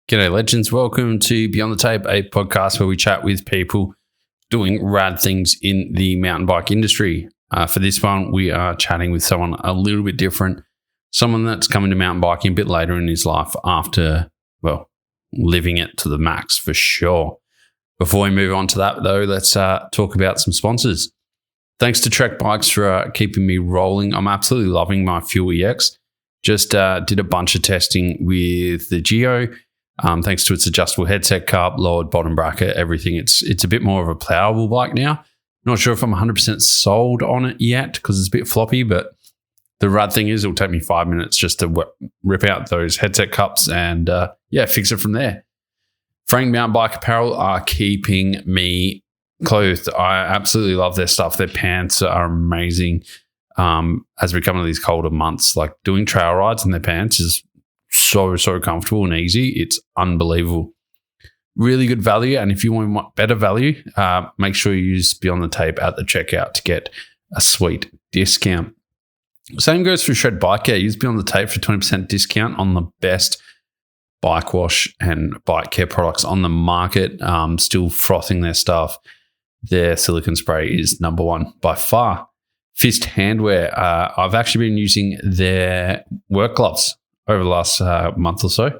G'day, legends. Welcome to Beyond the Tape, a podcast where we chat with people doing rad things in the mountain bike industry. For this one, we are chatting with someone a little bit different, someone that's coming to mountain biking a bit later in his life after, well, living it to the max for sure. Before we move on to that, though, let's talk about some sponsors. Thanks to Trek Bikes for keeping me rolling. I'm absolutely loving my Fuel EX. Just did a bunch of testing with the Geo. Thanks to its adjustable headset cup, lowered bottom bracket, everything. It's a bit more of a plowable bike now. Not sure if I'm 100% sold on it yet because it's a bit floppy, but the rad thing is it'll take me 5 minutes just to rip out those headset cups and, fix it from there. Frank Mountain Bike Apparel are keeping me clothed. I absolutely love their stuff. Their pants are amazing. As we come into these colder months, like doing trail rides in their pants is so comfortable and easy. It's unbelievable. Really good value. And if you want better value, make sure you use Beyond the Tape at the checkout to get a sweet discount. Same goes for Shred Bike Care. Use Beyond the Tape for 20% discount on the best bike wash and bike care products on the market. Still frothing their stuff. Their silicone spray is number one by far. Fist Handwear. I've actually been using their work gloves over the last month or so.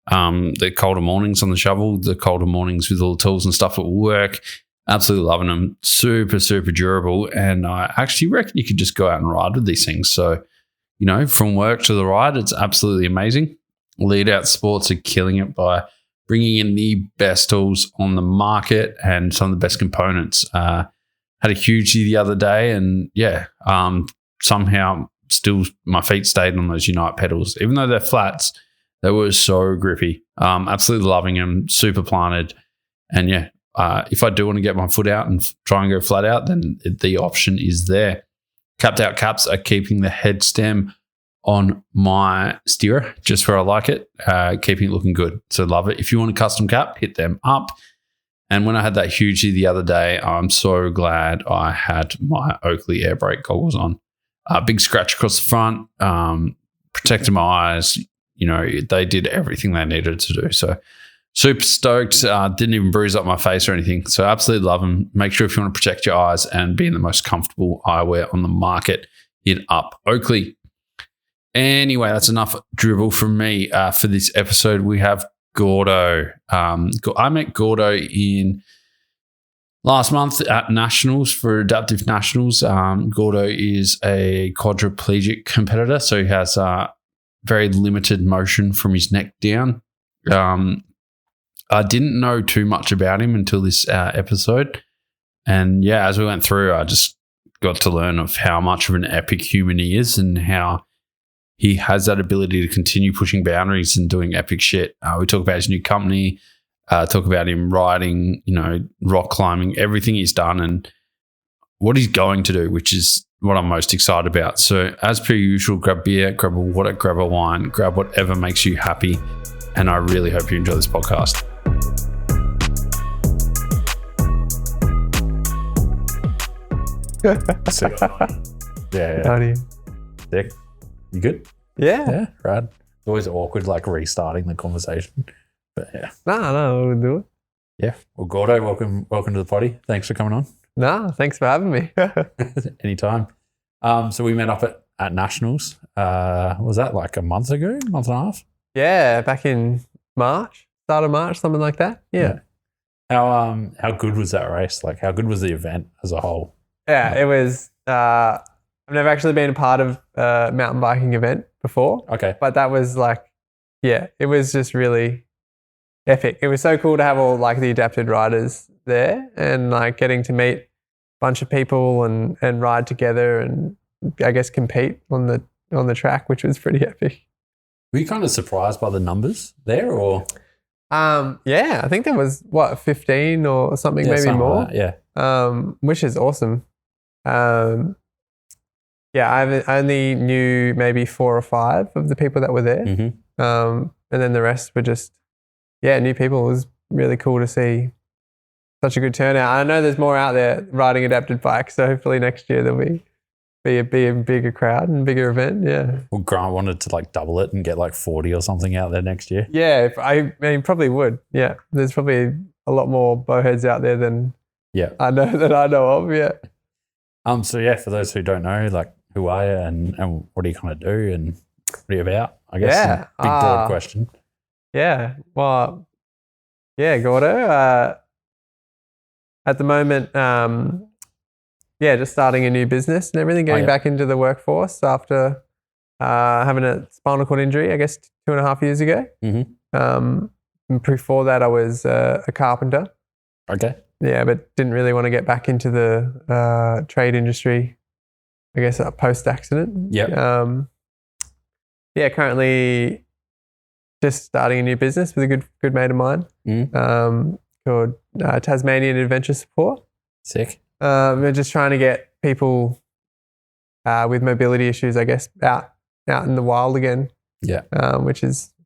The colder mornings on the shovel, the colder mornings with all the tools and stuff at work. Absolutely loving them. Super durable. And I actually reckon you could just go out and ride with these things. So, from work to the ride, it's absolutely amazing. Lead Out Sports are killing it by bringing in the best tools on the market and some of the best components. Had a hugely the other day and somehow still my feet stayed on those Unite pedals. Even though they're flats, they were so grippy. Absolutely loving them, super planted. And if I do want to get my foot out and try and go flat out, then the option is there. Capped out caps are keeping the head stem on my steerer just where I like it, keeping it looking good. So love it. If you want a custom cap, hit them up. And when I had that hugely the other day, I'm so glad I had my Oakley air brake goggles on. Big scratch across the front, protected my eyes. They did everything they needed to do. So super stoked. Didn't even bruise up my face or anything. So absolutely love them. Make sure if you want to protect your eyes and be in the most comfortable eyewear on the market, hit up Oakley. Anyway, that's enough dribble from me. For this episode, we have Gordo. I met Gordo in last month at Nationals for Adaptive Nationals. Gordo is a quadriplegic competitor, so he has very limited motion from his neck down. I didn't know too much about him until this episode. And as we went through, I just got to learn of how much of an epic human he is and how he has that ability to continue pushing boundaries and doing epic shit. We talk about his new company, talk about him riding, rock climbing, everything he's done and what he's going to do, which is what I'm most excited about. So as per usual, grab beer, grab a water, grab a wine, grab whatever makes you happy. And I really hope you enjoy this podcast. Sick. Yeah. How do you? Sick. You good? Yeah. Right. It's always awkward, like restarting the conversation. But yeah. No, we'll do it. Yeah. Well, Gordo, welcome to the potty. Thanks for coming on. No, thanks for having me. Anytime. So we met up at Nationals. Was that like a month and a half? Yeah, back in March, start of March, something like that. Yeah. How good was that race? Like, how good was the event as a whole? Yeah, it was. I've never actually been a part of a mountain biking event before. Okay. But that was it was just really epic. It was so cool to have all the adapted riders there and getting to meet a bunch of people and ride together and I guess compete on the track, which was pretty epic. Were you kind of surprised by the numbers there or? I think there was 15 or something, maybe something more. Like that, which is awesome. I only knew maybe 4 or 5 of the people that were there. Mm-hmm. And then the rest were just, new people. It was really cool to see such a good turnout. I know there's more out there riding adapted bikes, so hopefully next year there'll be be a bigger crowd and bigger event. Yeah. Well, Grant wanted to like double it and get like 40 or something out there next year. Yeah, I mean, probably would. Yeah, there's probably a lot more bowheads out there than I know of. Yeah. So yeah, for those who don't know, like, who are you and what do you kind of do and what are you about? I guess. Yeah. Big broad question. Yeah. Well. Yeah, Gordo. At the moment, just starting a new business and everything, getting back into the workforce after having a spinal cord injury, I guess 2.5 years ago. And before that, I was a carpenter. Okay. Yeah, but didn't really want to get back into the trade industry, I guess, post-accident. Yeah. Currently just starting a new business with a good mate of mine called Tasmanian Adventure Support. Sick. We're just trying to get people with mobility issues, I guess, out in the wild again. Yeah. Which is a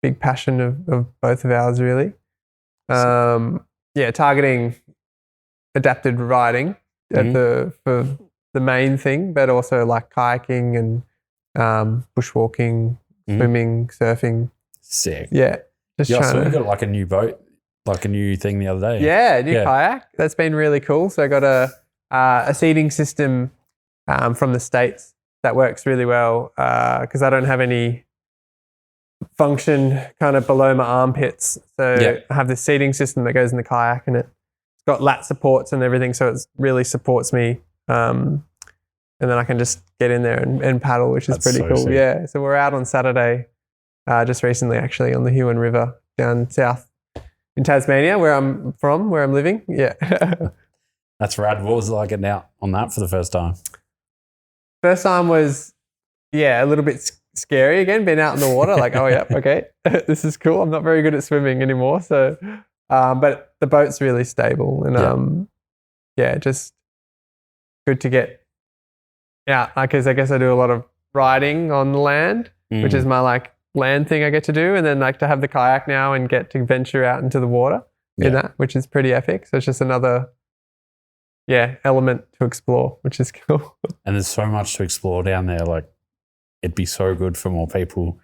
big passion of both of ours, really. Targeting adapted riding for the main thing, but also like kayaking and bushwalking, swimming, surfing. Sick. Yeah. So we got like a new boat, like a new thing the other day. Yeah, new kayak. That's been really cool. So I got a seating system from the States that works really well because I don't have any function kind of below my armpits. So I have this seating system that goes in the kayak and it's got lat supports and everything. So it really supports me. And then I can just get in there and paddle, which is pretty cool. Sick. Yeah. So we're out on Saturday, just recently actually, on the Huon River down south in Tasmania, where I'm from, where I'm living. Yeah. That's rad. What was it like getting out on that for the first time? First time was, a little bit scary again, being out in the water, like, oh, yeah, okay, this is cool. I'm not very good at swimming anymore. So, but the boat's really stable and, just good to get out. Because I guess I do a lot of riding on the land, which is my like land thing I get to do. And then like to have the kayak now and get to venture out into the water in that, which is pretty epic. So it's just another element to explore, which is cool. And there's so much to explore down there. Like, it'd be so good for more people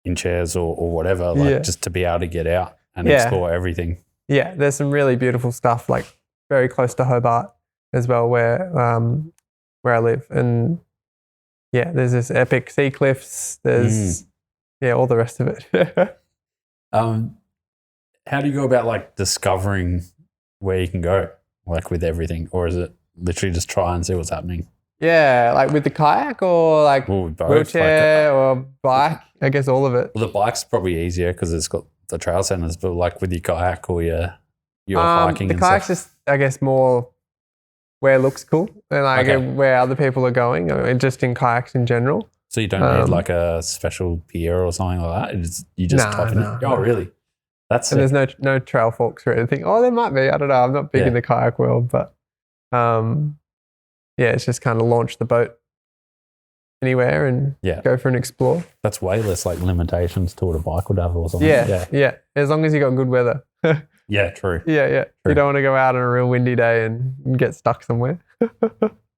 in chairs or whatever, like just to be able to get out and explore everything. Yeah, there's some really beautiful stuff, like very close to Hobart as well, where I live. And there's this epic sea cliffs. There's all the rest of it. How do you go about like discovering where you can go, like with everything, or is it literally just try and see what's happening? Yeah, like with the kayak or like wheelchair or bike, I guess all of it. Well, the bike's probably easier because it's got the trail centers, but like with your kayak or your hiking and stuff. The kayak's just, I guess, more where it looks cool and like where other people are going, just in kayaks in general. So you don't need like a special pier or something like that? You just type in it? Oh, really? That's and there's no trail forks or anything. Oh, there might be. I don't know. I'm not big in the kayak world, but it's just kind of launch the boat anywhere and go for an explore. That's way less like limitations to what a bike would have or something. Yeah. As long as you got good weather. Yeah, true. Yeah. True. You don't want to go out on a real windy day and get stuck somewhere.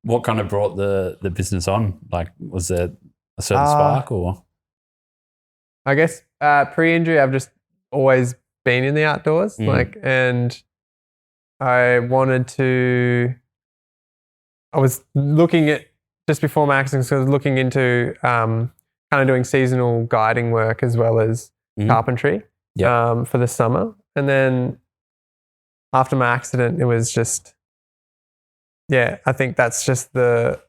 What kind of brought the business on? Like, was there a certain spark or? I guess pre-injury, I've just always been in the outdoors, and I was looking at, just before my accident, so I was looking into kind of doing seasonal guiding work as well as carpentry for the summer. And then after my accident, it was just, I think that's just the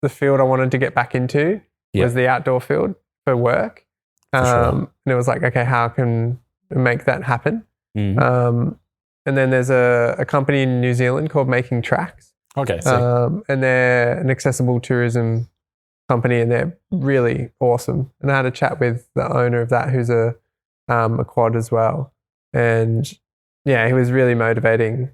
field I wanted to get back into was the outdoor field for work. And it was like, okay, how can I make that happen? And then there's a company in New Zealand called Making Tracks. Okay. And they're an accessible tourism company and they're really awesome. And I had a chat with the owner of that, who's a quad as well. And he was really motivating.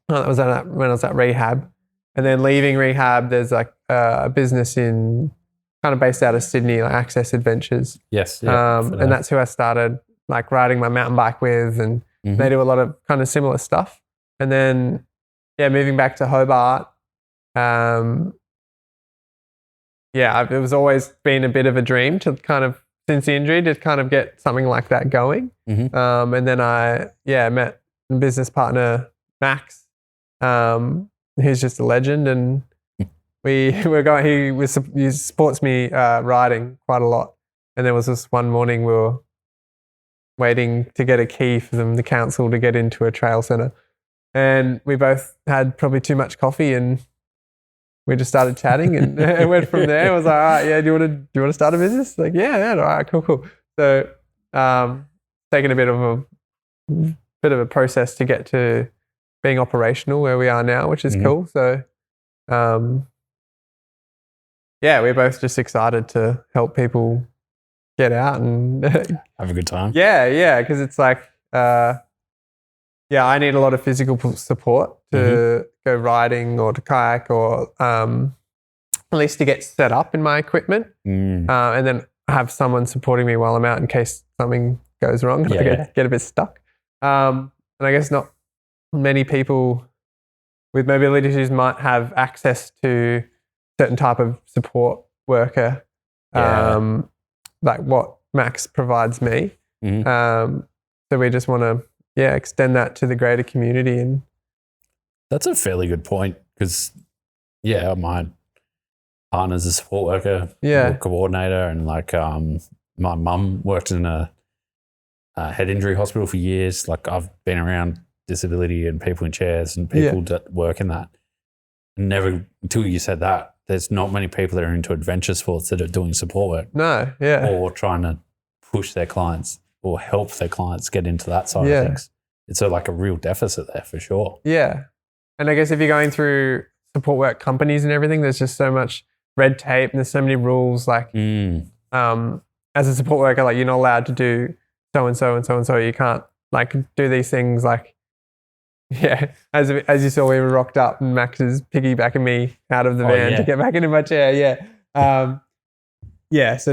That was when I was at rehab. And then leaving rehab, there's like a business in kind of based out of Sydney, like Access Adventures. Yes. And that's who I started like riding my mountain bike with, and they do a lot of kind of similar stuff. And then moving back to Hobart, it was always been a bit of a dream to kind of, since the injury, to kind of get something like that going. Mm-hmm. And then I met a business partner, Max, who's just a legend, and he supports me riding quite a lot. And there was this one morning we were waiting to get a key from the council to get into a trail centre, and we both had probably too much coffee, and we just started chatting, and it went from there. It was like, all right, yeah, do you want to start a business? Like, yeah, all right, cool. So, taking a bit of a process to get to being operational where we are now, which is cool. So, we're both just excited to help people get out and have a good time. Yeah, because it's like, I need a lot of physical support to go riding or to kayak or at least to get set up in my equipment, and then have someone supporting me while I'm out in case something goes wrong and I get a bit stuck. And I guess not many people with mobility issues might have access to certain type of support worker, like what Max provides me. So we just want to extend that to the greater community. And that's a fairly good point, because my partner's a support worker, coordinator, and like my mum worked in a head injury hospital for years. Like I've been around disability and people in chairs and people that work in that. Never until you said that, there's not many people that are into adventure sports that are doing support work. No, or trying to push their clients or help their clients get into that side of things. It's like a real deficit there for sure. Yeah. And I guess if you're going through support work companies and everything, there's just so much red tape and there's so many rules. Like, as a support worker, like you're not allowed to do so and so and so and so. You can't like do these things. Like, as you saw, we were rocked up and Max is piggybacking me out of the van to get back into my chair. So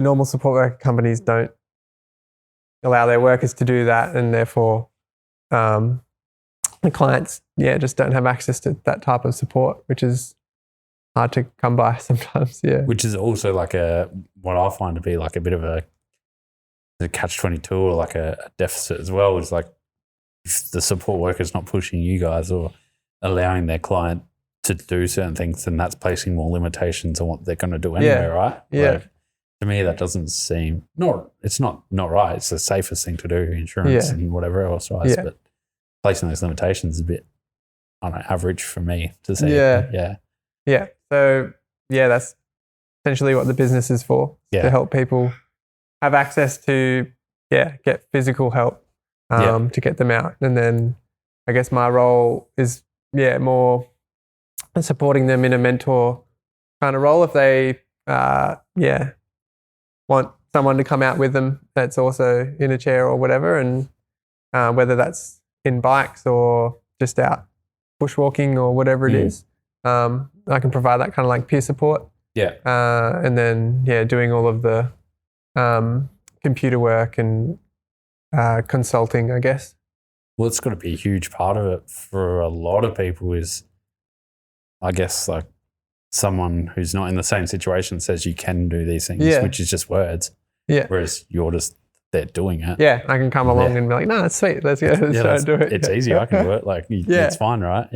normal support worker companies don't allow their workers to do that, and therefore the clients just don't have access to that type of support, which is hard to come by sometimes. Which is also like what I find to be like a bit of a catch-22 or like a deficit as well. Is like if the support worker's not pushing you guys or allowing their client to do certain things, then that's placing more limitations on what they're going to do anyway, right? Like, to me, that doesn't seem it's not right. It's the safest thing to do, insurance and whatever else, right? But placing those limitations is a bit, I don't know, average for me to say. Yeah. So that's essentially what the business is for, to help people have access to get physical help to get them out. And then I guess my role is more supporting them in a mentor kind of role if they want someone to come out with them that's also in a chair or whatever, and whether that's in bikes or just out bushwalking or whatever it is. I can provide that kind of like peer support. And then doing all of the computer work and consulting, I guess. Well, it's got to be a huge part of it for a lot of people is, I guess, like someone who's not in the same situation says you can do these things, which is just words. Whereas you're just there doing it. I can come along and be like, no, it's sweet. Let's go. Let's do it. It's easy. I can do it. Like, it's fine, right?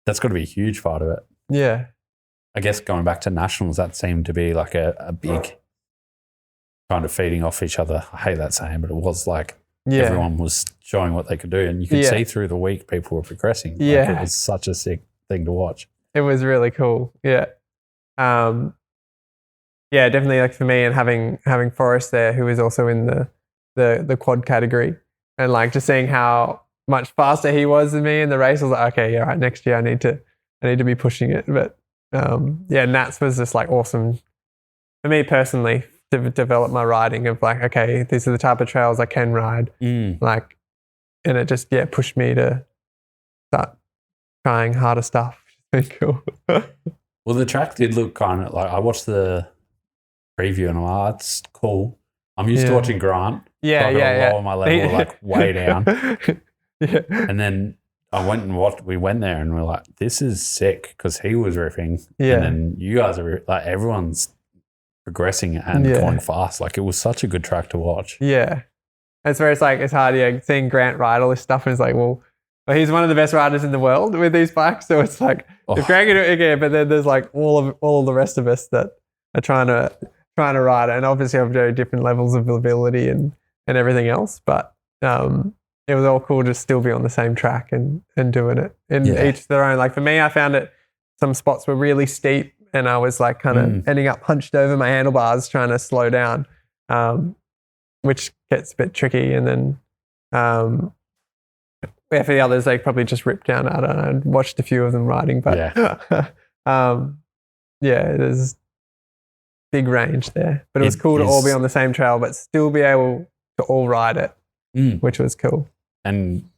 That's got to be a huge part of it. I guess going back to nationals, that seemed to be like a big kind of feeding off each other. I hate that saying, but it was like everyone was showing what they could do, and you could see through the week people were progressing. Like, it was such a sick thing to watch. It was really cool. Definitely, like for me, and having Forrest there, who is also in the quad category, and like just seeing how much faster he was than me in the race, I was like, okay, all right, next year I need to be pushing it. But Nats was just like awesome for me personally to develop my riding of like, okay, these are the type of trails I can ride. Like, and it just pushed me to start trying harder stuff. Pretty cool. Well, the track did look kind of like, I watched the preview and I'm like, it's cool. I'm used to watching Grant. Lower my level like way down. And then we went there and we're like, this is sick, because he was ripping. And then you guys are like, everyone's progressing and going fast. Like, it was such a good track to watch. Yeah. It's where it's like, it's hard, seeing Grant ride all this stuff, and it's like, well, he's one of the best riders in the world with these bikes. So it's like, if Grant can do it, but then there's like all the rest of us that are trying to ride it, and obviously have very different levels of ability and everything else. But it was all cool to still be on the same track and doing it. And each their own. Like for me, I found it, some spots were really steep, and I was like kind of ending up hunched over my handlebars trying to slow down, which gets a bit tricky. And then for the others, they probably just ripped down. I don't know. I watched a few of them riding, but there's big range there. But it was cool to all be on the same trail, but still be able to all ride it, which was cool. And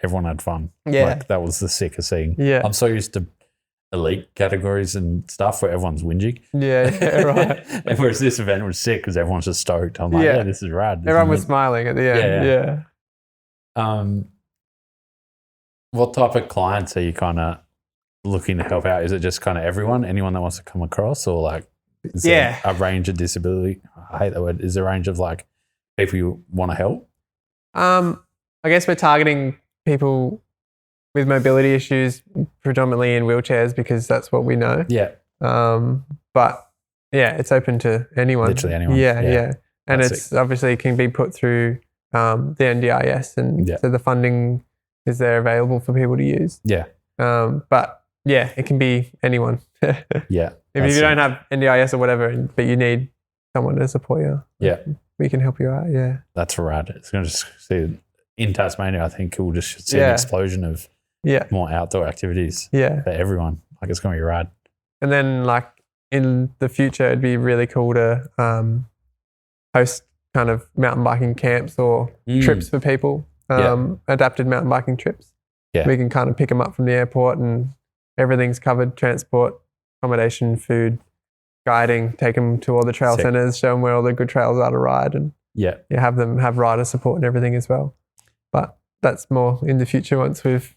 everyone had fun. Yeah. Like, that was the sickest thing. Yeah. I'm so used to elite categories and stuff where everyone's whinging. Yeah, right. And whereas this event was sick because everyone's just stoked. I'm like, this is rad. Everyone was smiling at the end. Yeah. What type of clients are you kind of looking to help out? Is it just kind of anyone that wants to come across, or like is there a range of disability? I hate that word. Is there a range of like people you want to help? I guess we're targeting people with mobility issues, predominantly in wheelchairs, because that's what we know. Yeah. But it's open to anyone. Literally anyone. Yeah. And it's obviously can be put through the NDIS, and so the funding is there available for people to use. Yeah. But it can be anyone. Yeah. If you don't have NDIS or whatever, but you need someone to support you, we can help you out. Yeah. That's rad. It's going to just see in Tasmania, I think we'll just see an explosion of more outdoor activities for everyone. Like, it's going to be rad. And then like in the future, it'd be really cool to host kind of mountain biking camps or trips for people, adapted mountain biking trips. Yeah. We can kind of pick them up from the airport, and everything's covered: transport, accommodation, food, guiding, take them to all the trail centers, show them where all the good trails are to ride, and have them have rider support and everything as well. But that's more in the future once we've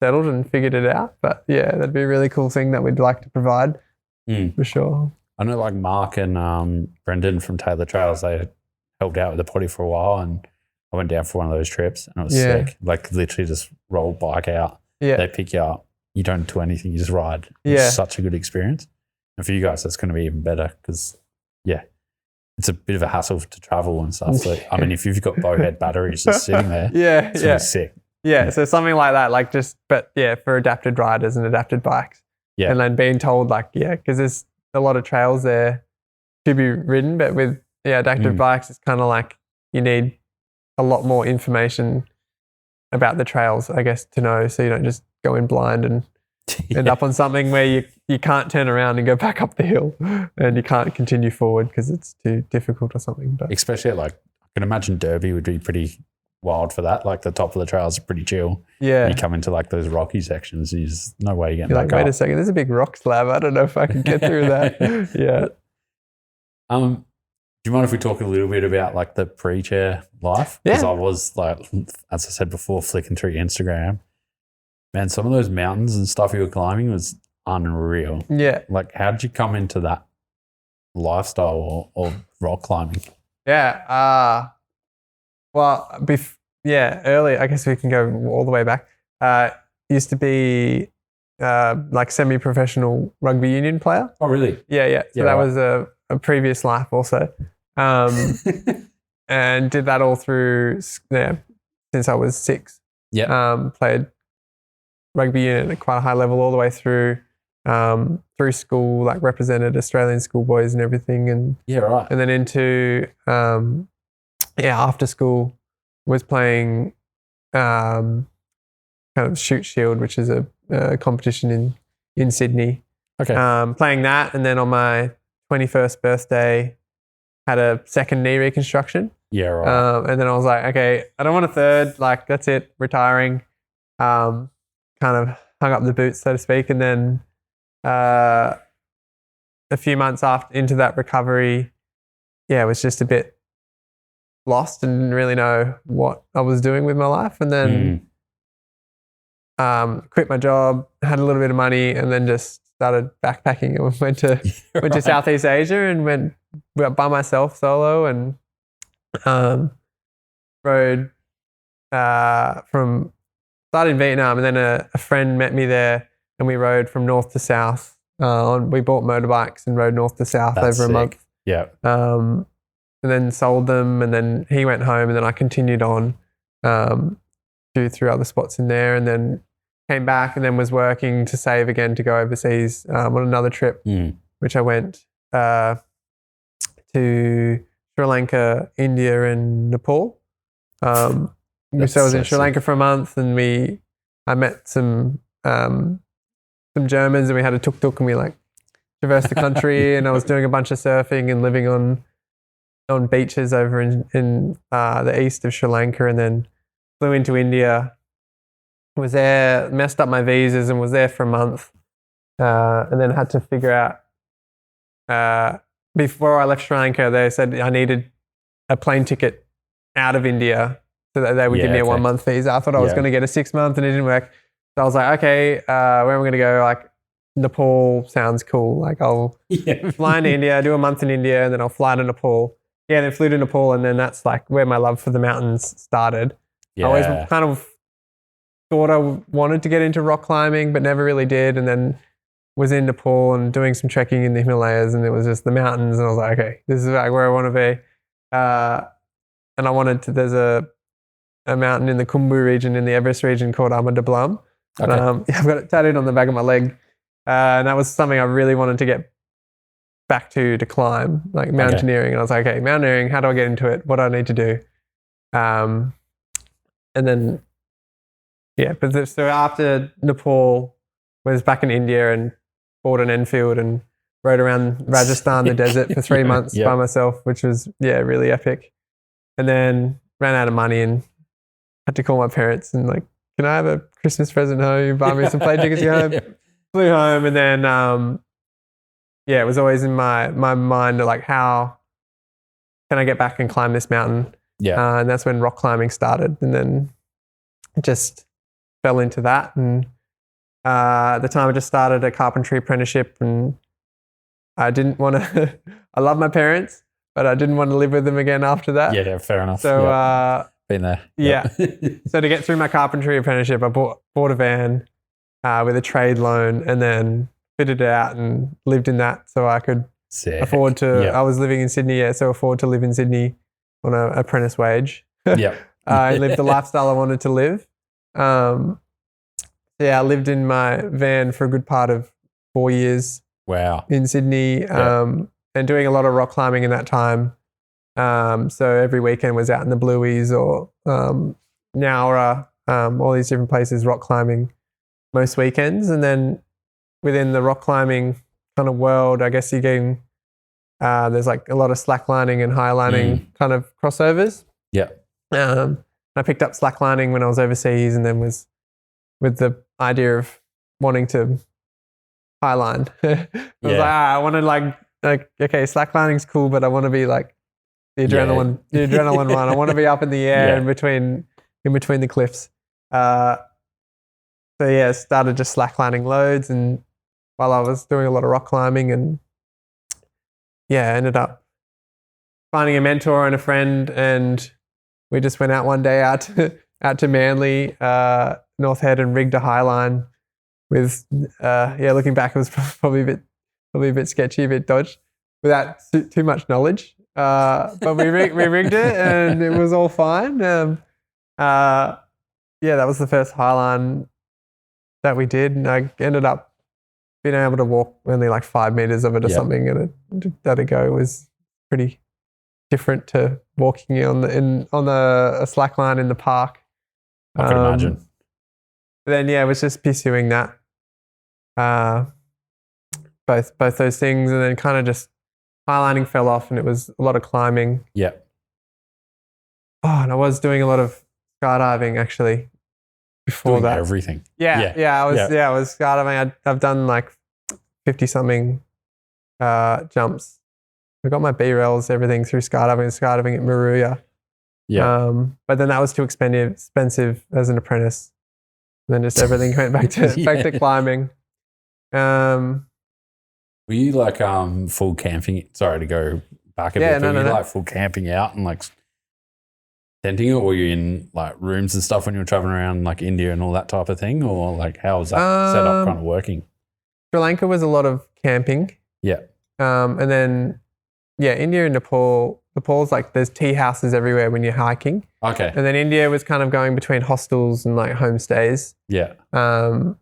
settled and figured it out. But that'd be a really cool thing that we'd like to provide for sure. I know like Mark and Brendan from Taylor Trails, they helped out with the potty for a while, and I went down for one of those trips, and it was sick. Like, literally just roll bike out. Yeah. They pick you up. You don't do anything. You just ride. It's such a good experience. And for you guys, that's going to be even better because, it's a bit of a hassle to travel and stuff. So, I mean, if you've got bowhead batteries just sitting there, it's really sick. Yeah, so something like that, like for adapted riders and adapted bikes. Yeah. And then being told because there's a lot of trails there to be ridden, but with adapted bikes, it's kind of like you need a lot more information about the trails, I guess, to know, so you don't just go in blind and end up on something where you can't turn around and go back up the hill, and you can't continue forward because it's too difficult or something. But especially I can imagine Derby would be pretty wild for that. Like, the top of the trails are pretty chill. Yeah. You come into like those rocky sections, there's no way you're getting back up. Wait a second, there's a big rock slab. I don't know if I can get through that. Yeah. Do you mind if we talk a little bit about like the pre-chair life? Because I was like, as I said before, flicking through Instagram. Man, some of those mountains and stuff you were climbing was unreal. Yeah. Like, how did you come into that lifestyle or rock climbing? Yeah. Early, I guess we can go all the way back. Used to be like semi-professional rugby union player. Oh, really? Yeah. So that was a previous life also. And did that all through since I was 6. Yeah. Played rugby union at quite a high level all the way through school, like represented Australian schoolboys and everything. And and then into after school was playing kind of shoot shield, which is a competition in Sydney. Okay. Playing that, and then on my 21st birthday had a second knee reconstruction. Yeah, right. And then I was like, okay, I don't want a third. Like, that's it, retiring. Kind of hung up the boots, so to speak. And then a few months into that recovery, was just a bit lost and didn't really know what I was doing with my life. And then quit my job, had a little bit of money, and then just started backpacking and went to Southeast Asia and went by myself solo and rode started in Vietnam, and then a friend met me there and we rode from north to south. We bought motorbikes and rode north to south over a month. Yeah. And then sold them, and then he went home, and then I continued on through other spots in there, and then came back and then was working to save again to go overseas on another trip, which I went to Sri Lanka, India, and Nepal. So I was in Sri Lanka for a month, and I met some Germans, and we had a tuk-tuk, and we like traversed the country, and I was doing a bunch of surfing and living on beaches over in the east of Sri Lanka, and then flew into India, was there, messed up my visas and was there for a month, and then had to figure out, before I left Sri Lanka, they said I needed a plane ticket out of India so that they would give me a 1 month visa. I thought I was going to get a 6 month, and it didn't work. So I was like, okay, where am I going to go? Like, Nepal sounds cool. Like, I'll fly into India, do a month in India, and then I'll fly to Nepal. Yeah, then flew to Nepal, and then that's like where my love for the mountains started. I always kind of thought I wanted to get into rock climbing, but never really did. And then was in Nepal and doing some trekking in the Himalayas, and it was just the mountains. And I was like, okay, this is like where I want to be. And I wanted to, there's a mountain in the Khumbu region, in the Everest region, called Ama Dablam. Okay. I've got it tattooed on the back of my leg. And that was something I really wanted to get back to climb, like mountaineering. And I was like, okay, mountaineering, how do I get into it? What do I need to do? And then, so after Nepal, was back in India and bought an Enfield and rode around Rajasthan, the desert, for 3 months by myself, which was, really epic. And then ran out of money and had to call my parents and like, can I have a Christmas present home? You buy me some plane tickets home. Flew home, and then, it was always in my mind, like, how can I get back and climb this mountain? Yeah. And that's when rock climbing started, and then just fell into that. And at the time I just started a carpentry apprenticeship, and I didn't want to, I love my parents, but I didn't want to live with them again after that. Yeah, fair enough. So, been there. Yeah. So to get through my carpentry apprenticeship, I bought a van with a trade loan, and then fitted it out and lived in that so I could afford to, I was living in Sydney, so afford to live in Sydney on an apprentice wage. I lived the lifestyle I wanted to live. I lived in my van for a good part of 4 years. Wow. In Sydney, and doing a lot of rock climbing in that time. So every weekend was out in the Blueies or Nowra, all these different places, rock climbing most weekends. And then within the rock climbing kind of world, I guess you're getting, there's like a lot of slacklining and highlining kind of crossovers. Yeah. I picked up slacklining when I was overseas, and then was with the idea of wanting to highline. I wanted like, okay, slacklining's cool, but I want to be like the adrenaline one. I want to be up in the air in between the cliffs. Started just slacklining loads, and while I was doing a lot of rock climbing, and ended up finding a mentor and a friend, and we just went out one day out to Manly, North Head, and rigged a highline with looking back, it was probably a bit sketchy, a bit dodged without too much knowledge. But we rigged it, and it was all fine. That was the first highline that we did, and I ended up being able to walk only like 5 meters of it or something, and let it go. It was pretty different to walking on a slack line in the park. I can imagine. Then it was just pursuing that, both those things, and then kind of just highlining fell off, and it was a lot of climbing. Yeah. Oh, and I was doing a lot of skydiving actually before doing that. Everything. I was skydiving. I've done like 50 something jumps. I got my B-rails, everything through skydiving at Maruya. Yeah. But then that was too expensive as an apprentice. And then just everything went back to climbing. Were you like full camping? Sorry to go back a bit. But were you like full camping out and like tenting it, or were you in like rooms and stuff when you were traveling around like India and all that type of thing, or like how was that setup kind of working? Sri Lanka was a lot of camping. Yeah. And then India and Nepal's like there's tea houses everywhere when you're hiking. Okay. And then India was kind of going between hostels and like homestays. Yeah. But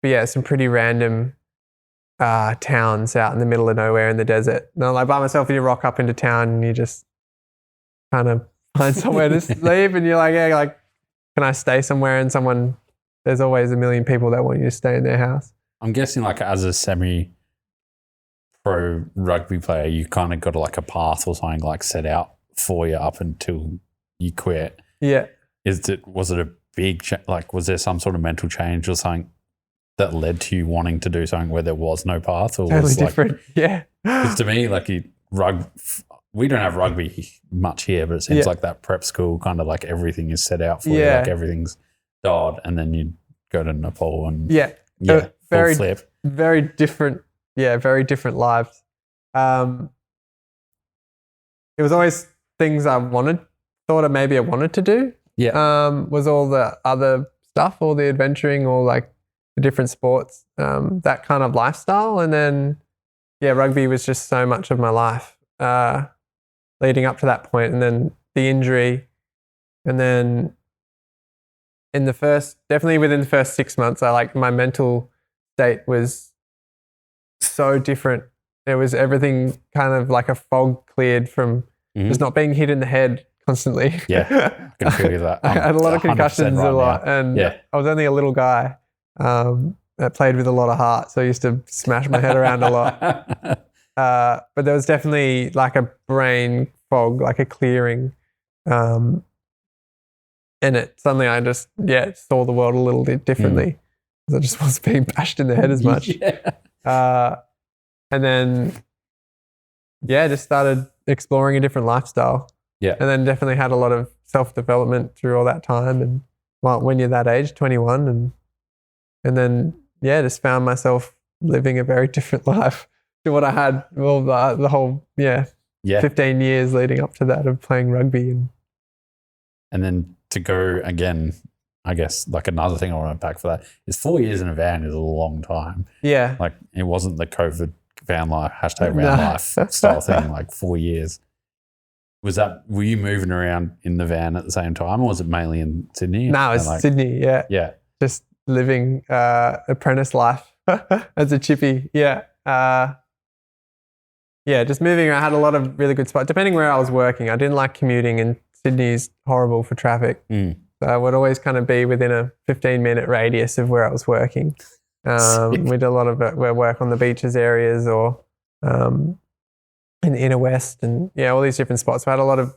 yeah, some pretty random towns out in the middle of nowhere in the desert. And like by myself, you rock up into town and you just kind of find somewhere to sleep, and you're like, yeah, like, can I stay somewhere? And there's always a million people that want you to stay in their house. I'm guessing like as a semi-pro rugby player, you kind of got like a path or something like set out for you up until you quit. Yeah. Was it a big, like, was there some sort of mental change or something that led to you wanting to do something where there was no path? Or totally was different. Like, yeah. Because to me, like we don't have rugby much here, but it seems like that prep school kind of like everything is set out for you, like everything's dialed, and then you go to Nepal and very flip. Very different. Yeah, very different lives. It was always things I thought maybe I wanted to do. Yeah. Was all the other stuff, all the adventuring, all like the different sports, that kind of lifestyle. And then, rugby was just so much of my life leading up to that point. And then the injury. And then definitely within the first 6 months, my mental state was so different. There was everything kind of like a fog cleared from just not being hit in the head constantly. Yeah, I can feel you that. I had a lot of concussions right a lot, now. and I was only a little guy that played with a lot of heart, so I used to smash my head around a lot. But there was definitely like a brain fog, like a clearing in it. Suddenly I just saw the world a little bit differently because I just wasn't being bashed in the head as much. And then just started exploring a different lifestyle. Yeah. And then definitely had a lot of self-development through all that time. And when you're that age, 21, and then just found myself living a very different life to what I had the whole 15 years leading up to that of playing rugby. And then to go again, I guess like another thing I want to unpack for that is 4 years in a van is a long time. Yeah. Like it wasn't the COVID van life, #van life style thing, like 4 years. Were you moving around in the van at the same time, or was it mainly in Sydney? No, it was Sydney, yeah. Yeah. Just living apprentice life as a chippy. Yeah. Just moving around. I had a lot of really good spots, depending where I was working. I didn't like commuting, and Sydney's horrible for traffic. So I would always kind of be within a 15-minute radius of where I was working. We did a lot of work on the beaches areas or in the inner west and all these different spots. So I had a lot of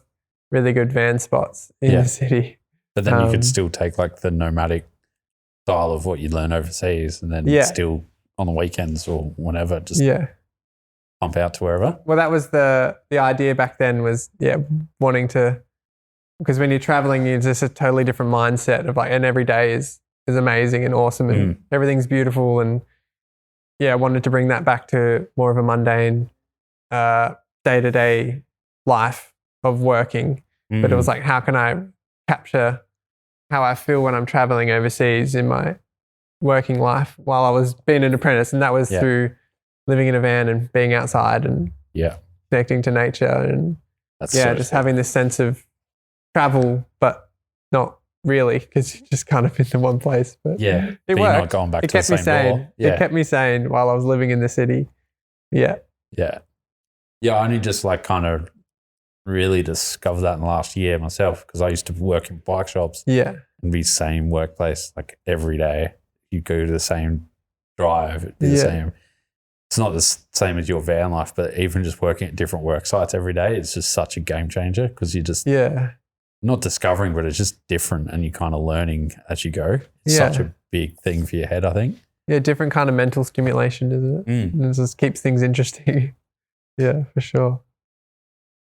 really good van spots in the city. But then you could still take like the nomadic style of what you learn overseas and then still on the weekends or whenever just pump out to wherever. Well, that was the idea back then was wanting to, because when you're traveling, you're just a totally different mindset of like, and every day is amazing and awesome and everything's beautiful. And I wanted to bring that back to more of a mundane day-to-day life of working. But it was like, how can I capture how I feel when I'm traveling overseas in my working life while I was being an apprentice? And that was through living in a van and being outside and connecting to nature and just having this sense of travel, but not really, because you're just kind of in the one place. But it worked. You're not going back to the same role. It kept me sane while I was living in the city. Yeah. I only just like kind of really discovered that in the last year myself, because I used to work in bike shops and be same workplace like every day. You go to the same drive, it'd be the same. It's not the same as your van life, but even just working at different work sites every day, it's just such a game changer because you just not discovering, but it's just different and you're kind of learning as you go. It's such a big thing for your head, I think. Yeah, different kind of mental stimulation, isn't it? And it just keeps things interesting. Yeah, for sure.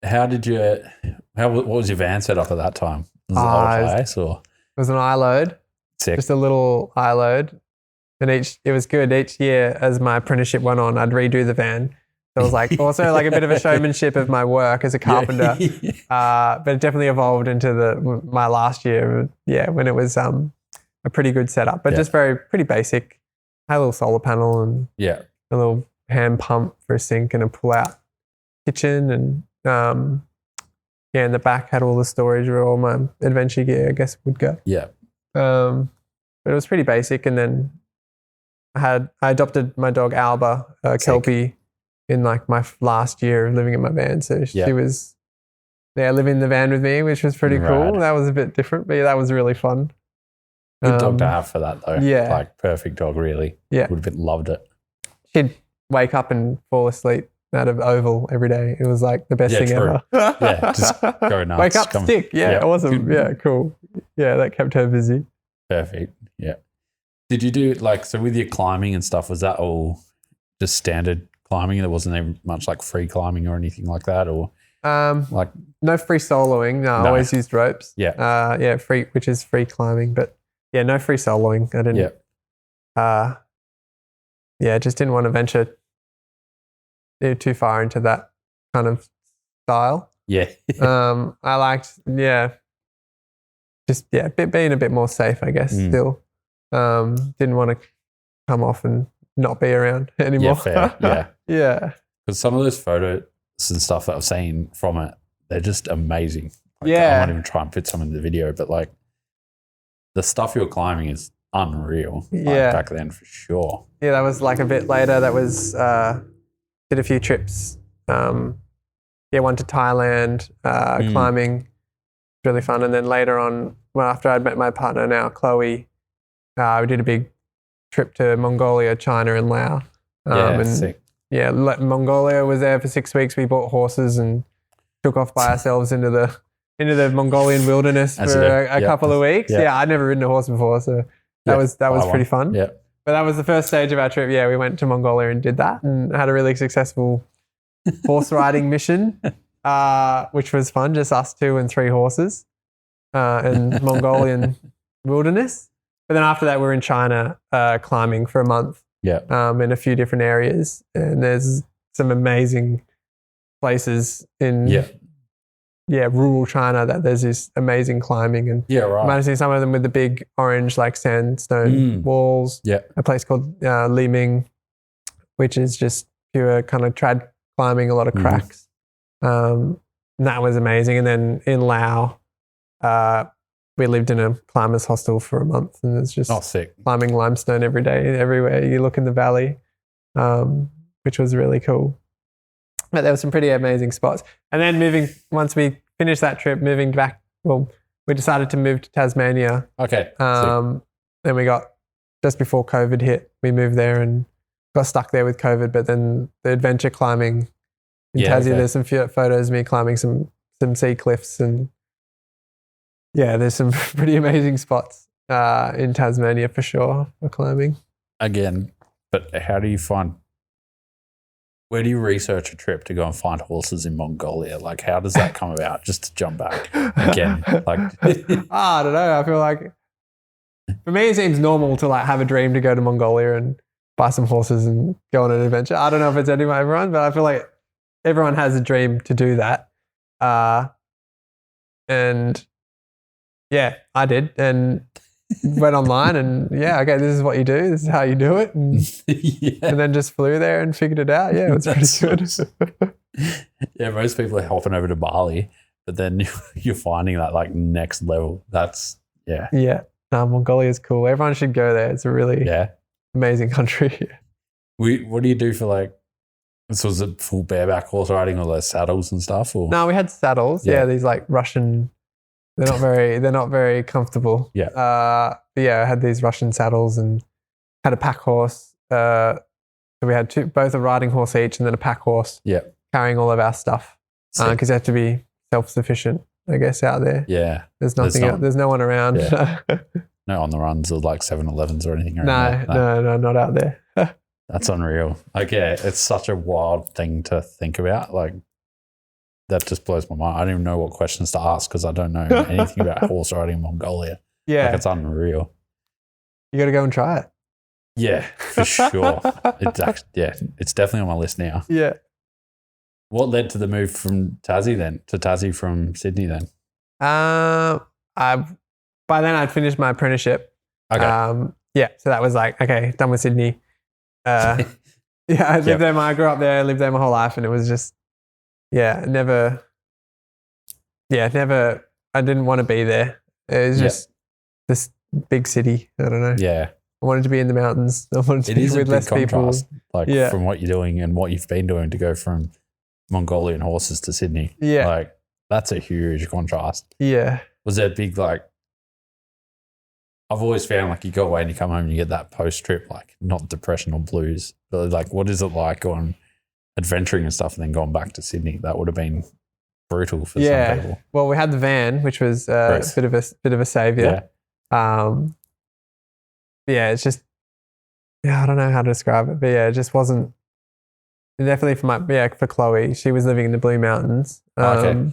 What was your van set up at that time? Was it an old place or? It was an I-load. Sick. Just a little I-load. And it was good. Each year as my apprenticeship went on, I'd redo the van. So it was like also like a bit of a showmanship of my work as a carpenter. But it definitely evolved into my last year. Yeah, when it was a pretty good setup, but just pretty basic. Had a little solar panel and a little hand pump for a sink and a pull-out kitchen, and in the back had all the storage where all my adventure gear, I guess, would go. Yeah. But it was pretty basic, and then I adopted my dog Alba, Kelpie, in like my last year of living in my van. So she was living in the van with me, which was pretty cool. That was a bit different, but that was really fun. Good dog to have for that though. Yeah. Like perfect dog, really. Yeah. Would have loved it. She'd wake up and fall asleep out of Oval every day. It was like the best thing true. ever. Just go nuts. Wake up, stick. Yeah, awesome. Yeah, cool. Yeah, that kept her busy. Perfect. Yeah. Did you do so with your climbing and stuff, was that all just standard climbing? There wasn't much like free climbing or anything like that, or no free soloing. No, I always used ropes. Yeah. Free, which is free climbing, but no free soloing. I didn't. Just didn't want to venture too far into that kind of style. Yeah. I liked being a bit more safe, I guess. Still, didn't want to come off and not be around anymore. Yeah, fair. Yeah. Because some of those photos and stuff that I've seen from it, they're just amazing. I might even try and put some in the video, but like the stuff you're climbing is unreal. Back then for sure. Yeah, that was like a bit later. That was did a few trips. One to Thailand, climbing, really fun. And then later on, after I'd met my partner now, Chloe, we did a big trip to Mongolia, China, and Laos. Sick. Yeah, Mongolia was there for 6 weeks. We bought horses and took off by ourselves into the Mongolian wilderness for a couple of weeks. Yeah, I'd never ridden a horse before, so that was pretty fun. Yeah. But that was the first stage of our trip. Yeah, we went to Mongolia and did that and had a really successful horse riding mission, which was fun, just us 2 and 3 horses in Mongolian wilderness. But then after that, we were in China climbing for a month in a few different areas. And there's some amazing places in rural China that there's this amazing climbing. And you might have seen some of them with the big orange like sandstone walls. Yeah. A place called Liming, which is just pure kind of trad climbing, a lot of cracks. And that was amazing. And then in Laos, we lived in a climbers hostel for a month, and it's just climbing limestone every day, everywhere you look in the valley, which was really cool. But there were some pretty amazing spots. And then once we finished that trip, moving back, we decided to move to Tasmania. Okay. Then we got, just before COVID hit, we moved there and got stuck there with COVID. But then the adventure climbing in Tassie, there's some photos of me climbing some sea cliffs, and there's some pretty amazing spots in Tasmania for sure for climbing. Again, but where do you research a trip to go and find horses in Mongolia? Like, how does that come about? Just to jump back again, I don't know. I feel like for me, it seems normal to like have a dream to go to Mongolia and buy some horses and go on an adventure. I don't know if it's everyone, but I feel like everyone has a dream to do that. And yeah, I did, and went online and this is what you do. This is how you do it. And, and then just flew there and figured it out. Yeah, it was pretty good. Yeah, most people are hopping over to Bali, but then you're finding that like next level. That's, Yeah. No, Mongolia is cool. Everyone should go there. It's a really amazing country. What do you do for like, so was it full bareback horse riding or those saddles and stuff? Or? No, we had saddles. Yeah, these like Russian. They're not very comfortable. Yeah. I had these Russian saddles and had a pack horse. So we had both a riding horse each and then a pack horse. Yeah. Carrying all of our stuff because you have to be self-sufficient, I guess, out there. Yeah. There's no one around. Yeah. No on the runs or like 7-Elevens or anything. No, not out there. That's unreal. Like, it's such a wild thing to think about. Like, that just blows my mind. I don't even know what questions to ask because I don't know anything about horse riding in Mongolia. Yeah. Like, it's unreal. You got to go and try it. Yeah, for sure. It's definitely on my list now. Yeah. What led to the move from Tassie then to Tassie from Sydney then? By then I'd finished my apprenticeship. Okay. So that was like, okay, done with Sydney. I lived there. I grew up there, lived there my whole life, and it was just, never. I didn't want to be there. It was just this big city. I don't know. Yeah. I wanted to be in the mountains. I wanted to be with less contrast, people. From what you're doing and what you've been doing to go from Mongolian horses to Sydney. Yeah. Like, that's a huge contrast. Yeah. Was there big, like, I've always found like you go away and you come home and you get that post trip, like not depression or blues, but like, what is it like going adventuring and stuff and then going back to Sydney? That would have been brutal for some people. Well, we had the van, which was a bit of a savior. It's just, I don't know how to describe it, but it just wasn't. Definitely for Chloe, she was living in the Blue Mountains. But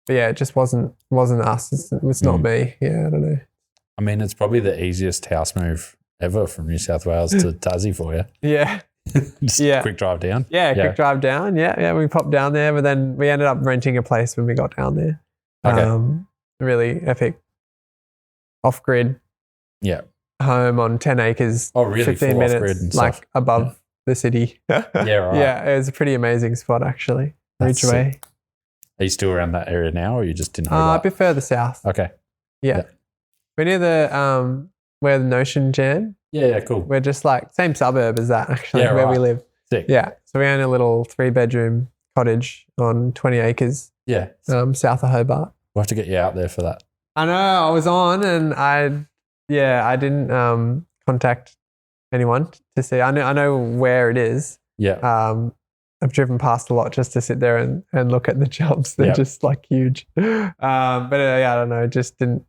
it just wasn't us. It's not me. Yeah, I don't know. I mean, it's probably the easiest house move ever from New South Wales to Tassie for you. Yeah. Quick drive down. Quick drive down. Yeah, we popped down there, but then we ended up renting a place when we got down there. Okay. Really epic off-grid home on 10 acres. Oh, really? 15 minutes, like above the city. Yeah, right. Yeah, it was a pretty amazing spot actually. Ridgeway. Are you still around that area now or you just didn't know a bit further south. Okay. Yeah. We're near the where the Notion Jam. Yeah, cool. We're just like same suburb as that actually, where we live. Sick. Yeah. So we own a little 3-bedroom cottage on 20 acres. Yeah. South of Hobart. We'll have to get you out there for that. I know. I was on and I didn't contact anyone to see. I know where it is. Yeah. I've driven past a lot just to sit there and look at the jumps. They're just like huge. I don't know. It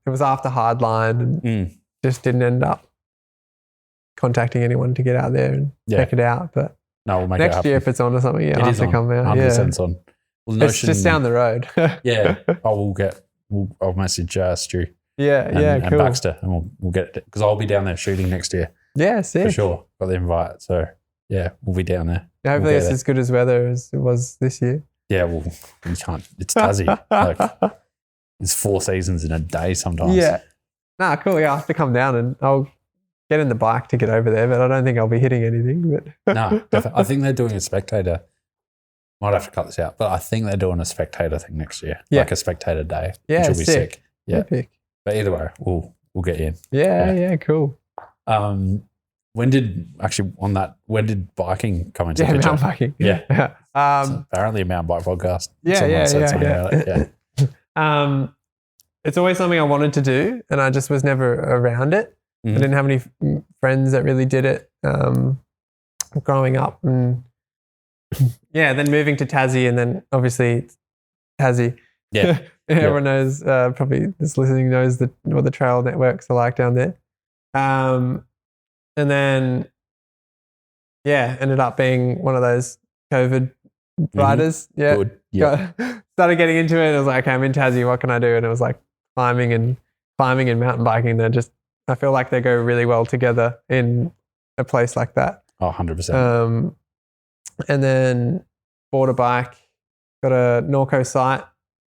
was after Hardline and just didn't end up contacting anyone to get out there and check it out. But no, we'll make next year if it's on or something, I'll have to come out. 100% on. Well, it's just down the road. I'll message Stu. Cool. And Baxter, and we'll get it because I'll be down there shooting next year. Yeah, sick. For sure. Got the invite, so we'll be down there. Yeah, hopefully it's as good as weather as it was this year. Yeah, well, you can't. It's Tassie. Like, it's 4 seasons in a day sometimes. Yeah. Nah, cool. Yeah, I'll have to come down and I'll get in the bike to get over there, but I don't think I'll be hitting anything. But no, definitely. I think they're doing a spectator. Might have to cut this out, but I think they're doing a spectator thing next year, like a spectator day, which will be sick. Yeah, epic. But either way, we'll get in. Yeah, cool. When did biking come into the picture? Mountain biking. Yeah. So apparently a mountain bike podcast. It's always something I wanted to do and I just was never around it. I didn't have any friends that really did it growing up. And then moving to Tassie and then obviously Tassie. Yeah. Everyone knows, probably this listening knows what the trail networks are like down there. And then, ended up being one of those COVID riders. Yeah. Good. Yeah. Started getting into it. I was like, okay, I'm in Tassie. What can I do? And it was like climbing and mountain biking. I feel like they go really well together in a place like that. Oh, 100%. And then bought a bike, got a Norco site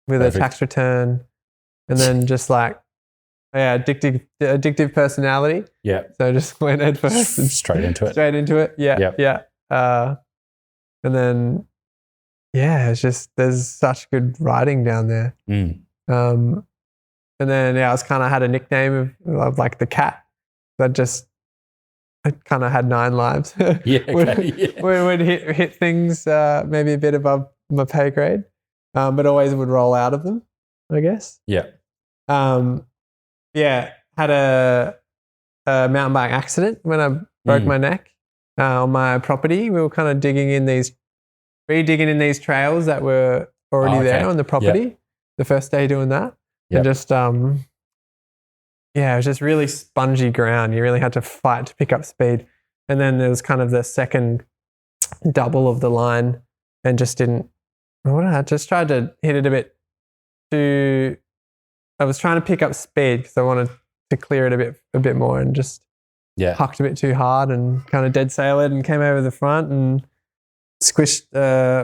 with a tax return, and then just like, addictive personality. Yeah. So I just went head first. Straight into it. Yeah. And then, it's just, there's such good riding down there. And then, I was kind of had a nickname of like the cat. I kind of had 9 lives. Would hit things maybe a bit above my pay grade, but always would roll out of them, I guess. Yeah. Had a mountain bike accident when I broke my neck on my property. We were kind of digging in these trails that were already there on the property. The first day doing that. And just, it was just really spongy ground. You really had to fight to pick up speed. And then there was kind of the second double of the line and just didn't, I just tried to hit it a bit too, I was trying to pick up speed because I wanted to clear it a bit more and just hucked a bit too hard and kind of dead sailed and came over the front and squished,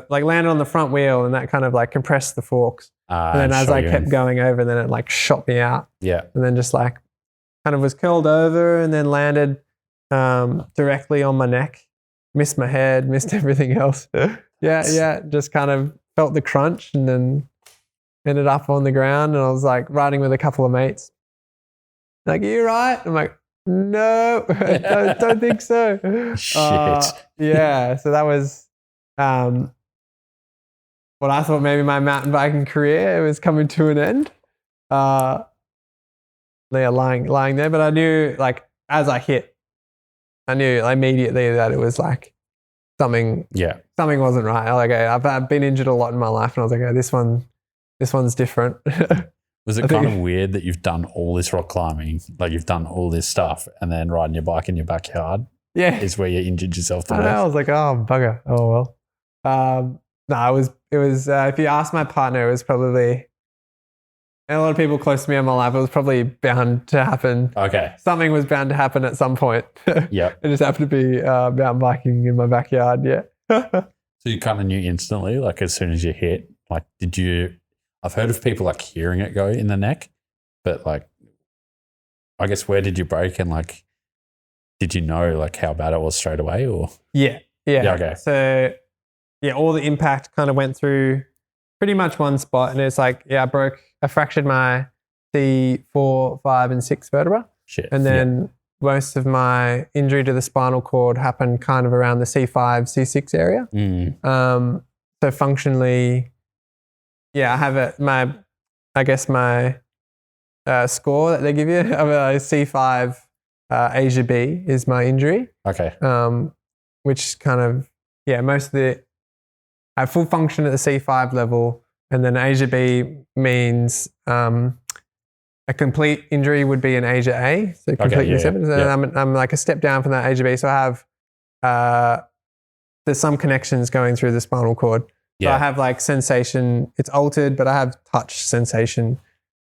like landed on the front wheel, and that kind of like compressed the forks. And then as I kept going over, then it like shot me out. Yeah. And then just like kind of was curled over and then landed directly on my neck. Missed my head, missed everything else. Yeah. Just kind of felt the crunch and then ended up on the ground, and I was like riding with a couple of mates. Like, are you right? I'm like, no, don't think so. Shit. Yeah. So that was what I thought maybe my mountain biking career was coming to an end. Lying there, but I knew like as I hit, I knew immediately that it was like something wasn't right. Like I've been injured a lot in my life, and I was like, oh, this one's different. Was it kind of weird that you've done all this rock climbing, like you've done all this stuff, and then riding your bike in your backyard is where you injured yourself the most? I was like, oh, bugger. Oh, well. No, it was if you ask my partner, it was probably, and a lot of people close to me in my life, it was probably bound to happen. Okay. Something was bound to happen at some point. Yeah. It just happened to be mountain biking in my backyard, yeah. So you kind of knew instantly, like as soon as you hit, like I've heard of people like hearing it go in the neck, but like, I guess where did you break, and like, did you know like how bad it was straight away or? Yeah. Okay. So yeah, all the impact kind of went through pretty much one spot, and it's like, I fractured my C4, 5 and 6 vertebra. Shit. And then most of my injury to the spinal cord happened kind of around the C5, C6 area. So functionally, I have my score that they give you of a C5 Asia B is my injury. Okay. Which kind of, most of I have full function at the C5 level, and then Asia B means a complete injury would be an Asia A, so complete reception. I'm like a step down from that Asia B, so I have there's some connections going through the spinal cord. So I have like sensation, it's altered, but I have touch sensation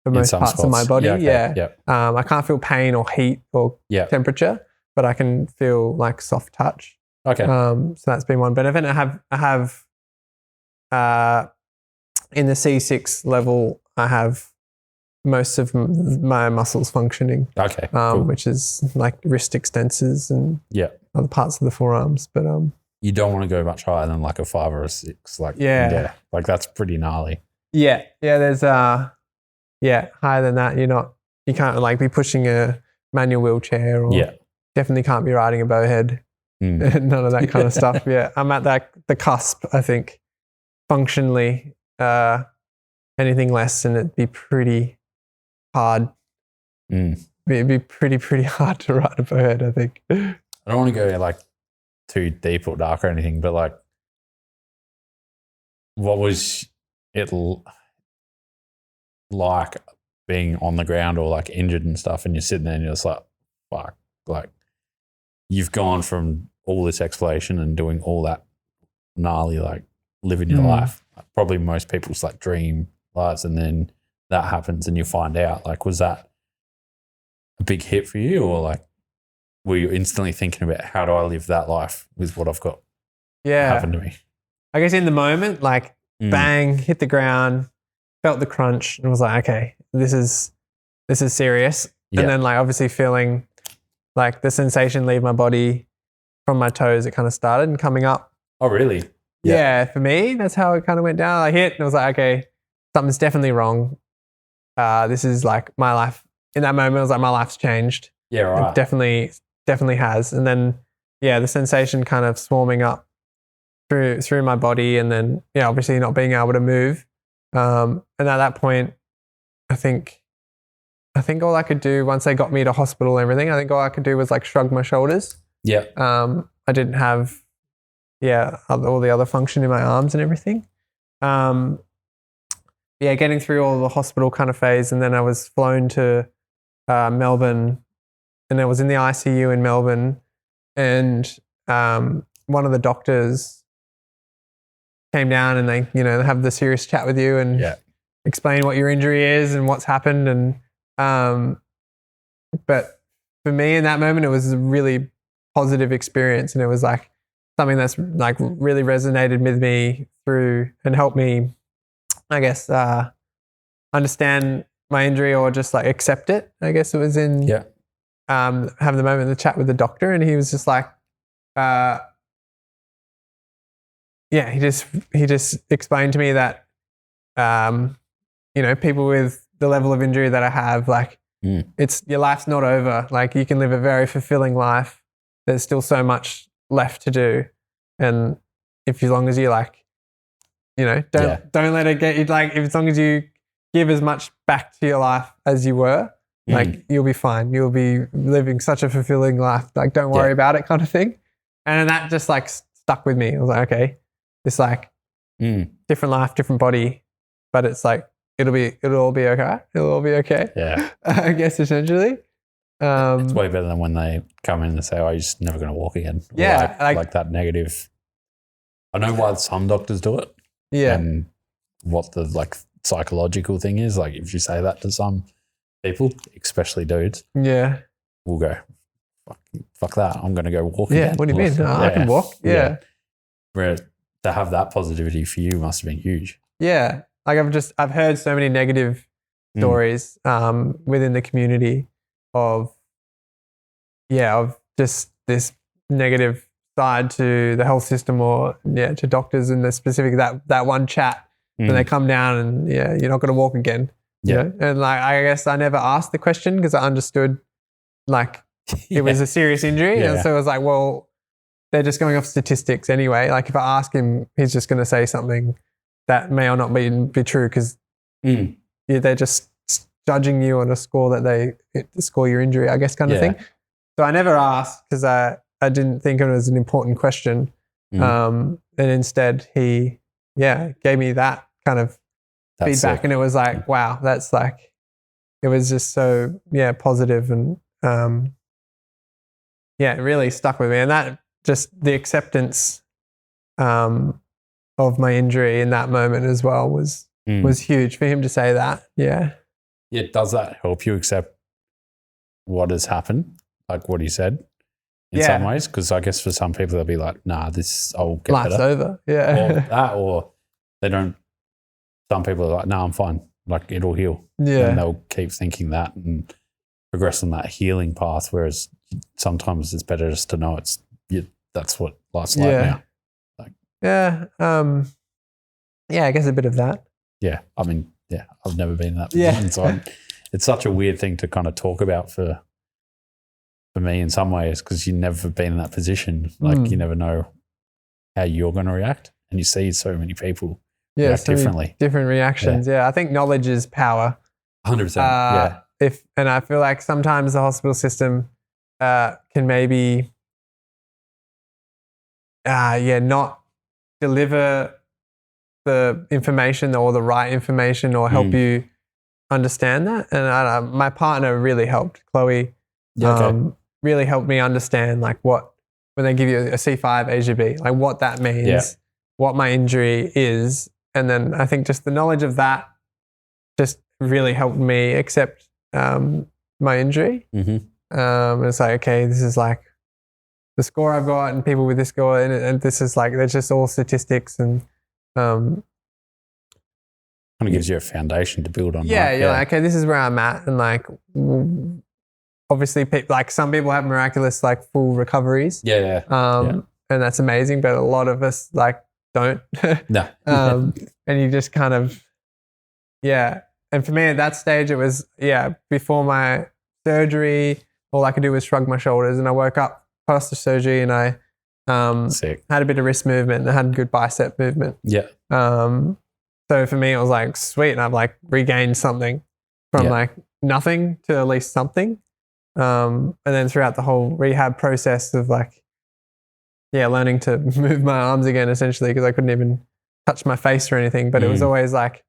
for most parts of my body. I can't feel pain or heat or temperature, but I can feel like soft touch. Okay. So that's been one benefit. I have in the C6 level, I have most of my muscles functioning. Okay. Cool. Which is like wrist extensors and other parts of the forearms. But you don't want to go much higher than like a 5 or a 6. Like like that's pretty gnarly. Yeah. There's higher than that. You can't like be pushing a manual wheelchair or definitely can't be riding a bowhead. None of that kind of stuff. Yeah, I'm at the cusp, I think. Functionally, anything less and it'd be pretty hard. It'd be pretty hard to ride a bowhead, I think. I don't want to go like too deep or dark or anything, but like, what was it like being on the ground or like injured and stuff, and you're sitting there and you're just like, fuck, like you've gone from all this exploration and doing all that gnarly, like living your life, probably most people's like dream lives, and then that happens and you find out. Like, was that a big hit for you, or like were you instantly thinking about how do I live that life with what I've got happen to me? I guess in the moment, like bang, hit the ground, felt the crunch, and was like, okay, this is serious. And then like obviously feeling like the sensation leave my body from my toes, it kind of started and coming up. Oh, really? Yeah, for me, that's how it kind of went down. I hit and I was like, okay, something's definitely wrong. This is like my life. In that moment, I was like, my life's changed. Yeah, right. It definitely has. And then, the sensation kind of swarming up through my body, and then, obviously not being able to move. And at that point, I think all I could do once they got me to hospital and everything, I think all I could do was like shrug my shoulders. Yeah. I didn't have, all the other function in my arms and everything. Getting through all the hospital kind of phase, and then I was flown to Melbourne, and I was in the ICU in Melbourne, and one of the doctors came down and they, have the serious chat with you and explain what your injury is and what's happened. And but for me in that moment, it was a really positive experience, and it was like something that's like really resonated with me through and helped me, I guess, understand my injury or just like accept it. I guess it was in having the moment, the chat with the doctor, and he was just like, he just explained to me that, people with the level of injury that I have, like, it's your life's not over. Like, you can live a very fulfilling life. There's still so much left to do, and if as long as you like, don't let it get you. Like, as long as you give as much back to your life as you were, like, you'll be fine. You'll be living such a fulfilling life. Like, don't worry about it, kind of thing. And that just like stuck with me. I was like, okay, it's like different life, different body, but it's like it'll all be okay. It'll all be okay. Yeah, I guess essentially. It's way better than when they come in and say, "Oh, you're just never going to walk again." Yeah, like that negative. I know why some doctors do it. Yeah, and what the like psychological thing is. Like, if you say that to some people, especially dudes, we'll go, fuck that. I'm going to go walk again. What do you mean? I can walk. Yeah. Where to have that positivity for you must have been huge. Yeah. Like, I've heard so many negative stories within the community of just this negative side to the health system or to doctors, and the specific that one chat when they come down and you're not going to walk again. You know? And like, I guess I never asked the question because I understood like it was a serious injury. And so it was like, well, they're just going off statistics anyway. Like, if I ask him, he's just going to say something that may or not be true because they're just judging you on a score that they score your injury, I guess, kind of thing. So I never asked because I didn't think it was an important question. And instead he, gave me that kind of feedback. Sick. And it was like, wow, that's like, it was just so, positive and, it really stuck with me. And that just the acceptance of my injury in that moment as well was huge for him to say that. Yeah. Yeah. Does that help you accept what has happened? Like what he said in some ways? Because I guess for some people they'll be like, nah, I'll get life's better. over. Yeah. Or they don't, some people are like, no, I'm fine. Like, it'll heal. Yeah. And they'll keep thinking that and progress on that healing path. Whereas sometimes it's better just to know that's what life's like now. Like, I guess a bit of that. Yeah. I mean, I've never been in that position. So it's such a weird thing to kind of talk about for me in some ways, because you've never been in that position. Like, you never know how you're going to react. And you see so many people react differently. Different reactions. Yeah. I think knowledge is power. 100%. And I feel like sometimes the hospital system can maybe not deliver the information or the right information or help you understand that. And my partner really helped. Chloe really helped me understand like when they give you a C5 AGB, like what that means, what my injury is. And then I think just the knowledge of that just really helped me accept my injury. It's like, okay, this is like the score I've got and people with this score, and this is like, they're just all statistics and kind of gives you a foundation to build on. You're like, okay, this is where I'm at. And like, obviously like some people have miraculous, like full recoveries. And that's amazing. But a lot of us like don't. No. And you just kind of, And for me at that stage, it was, before my surgery, all I could do was shrug my shoulders, and I woke up past the surgery and I had a bit of wrist movement and I had good bicep movement. So for me, it was like, sweet. And I've like regained something from like nothing to at least something. And then throughout the whole rehab process of like, learning to move my arms again, essentially, because I couldn't even touch my face or anything. But it was always like,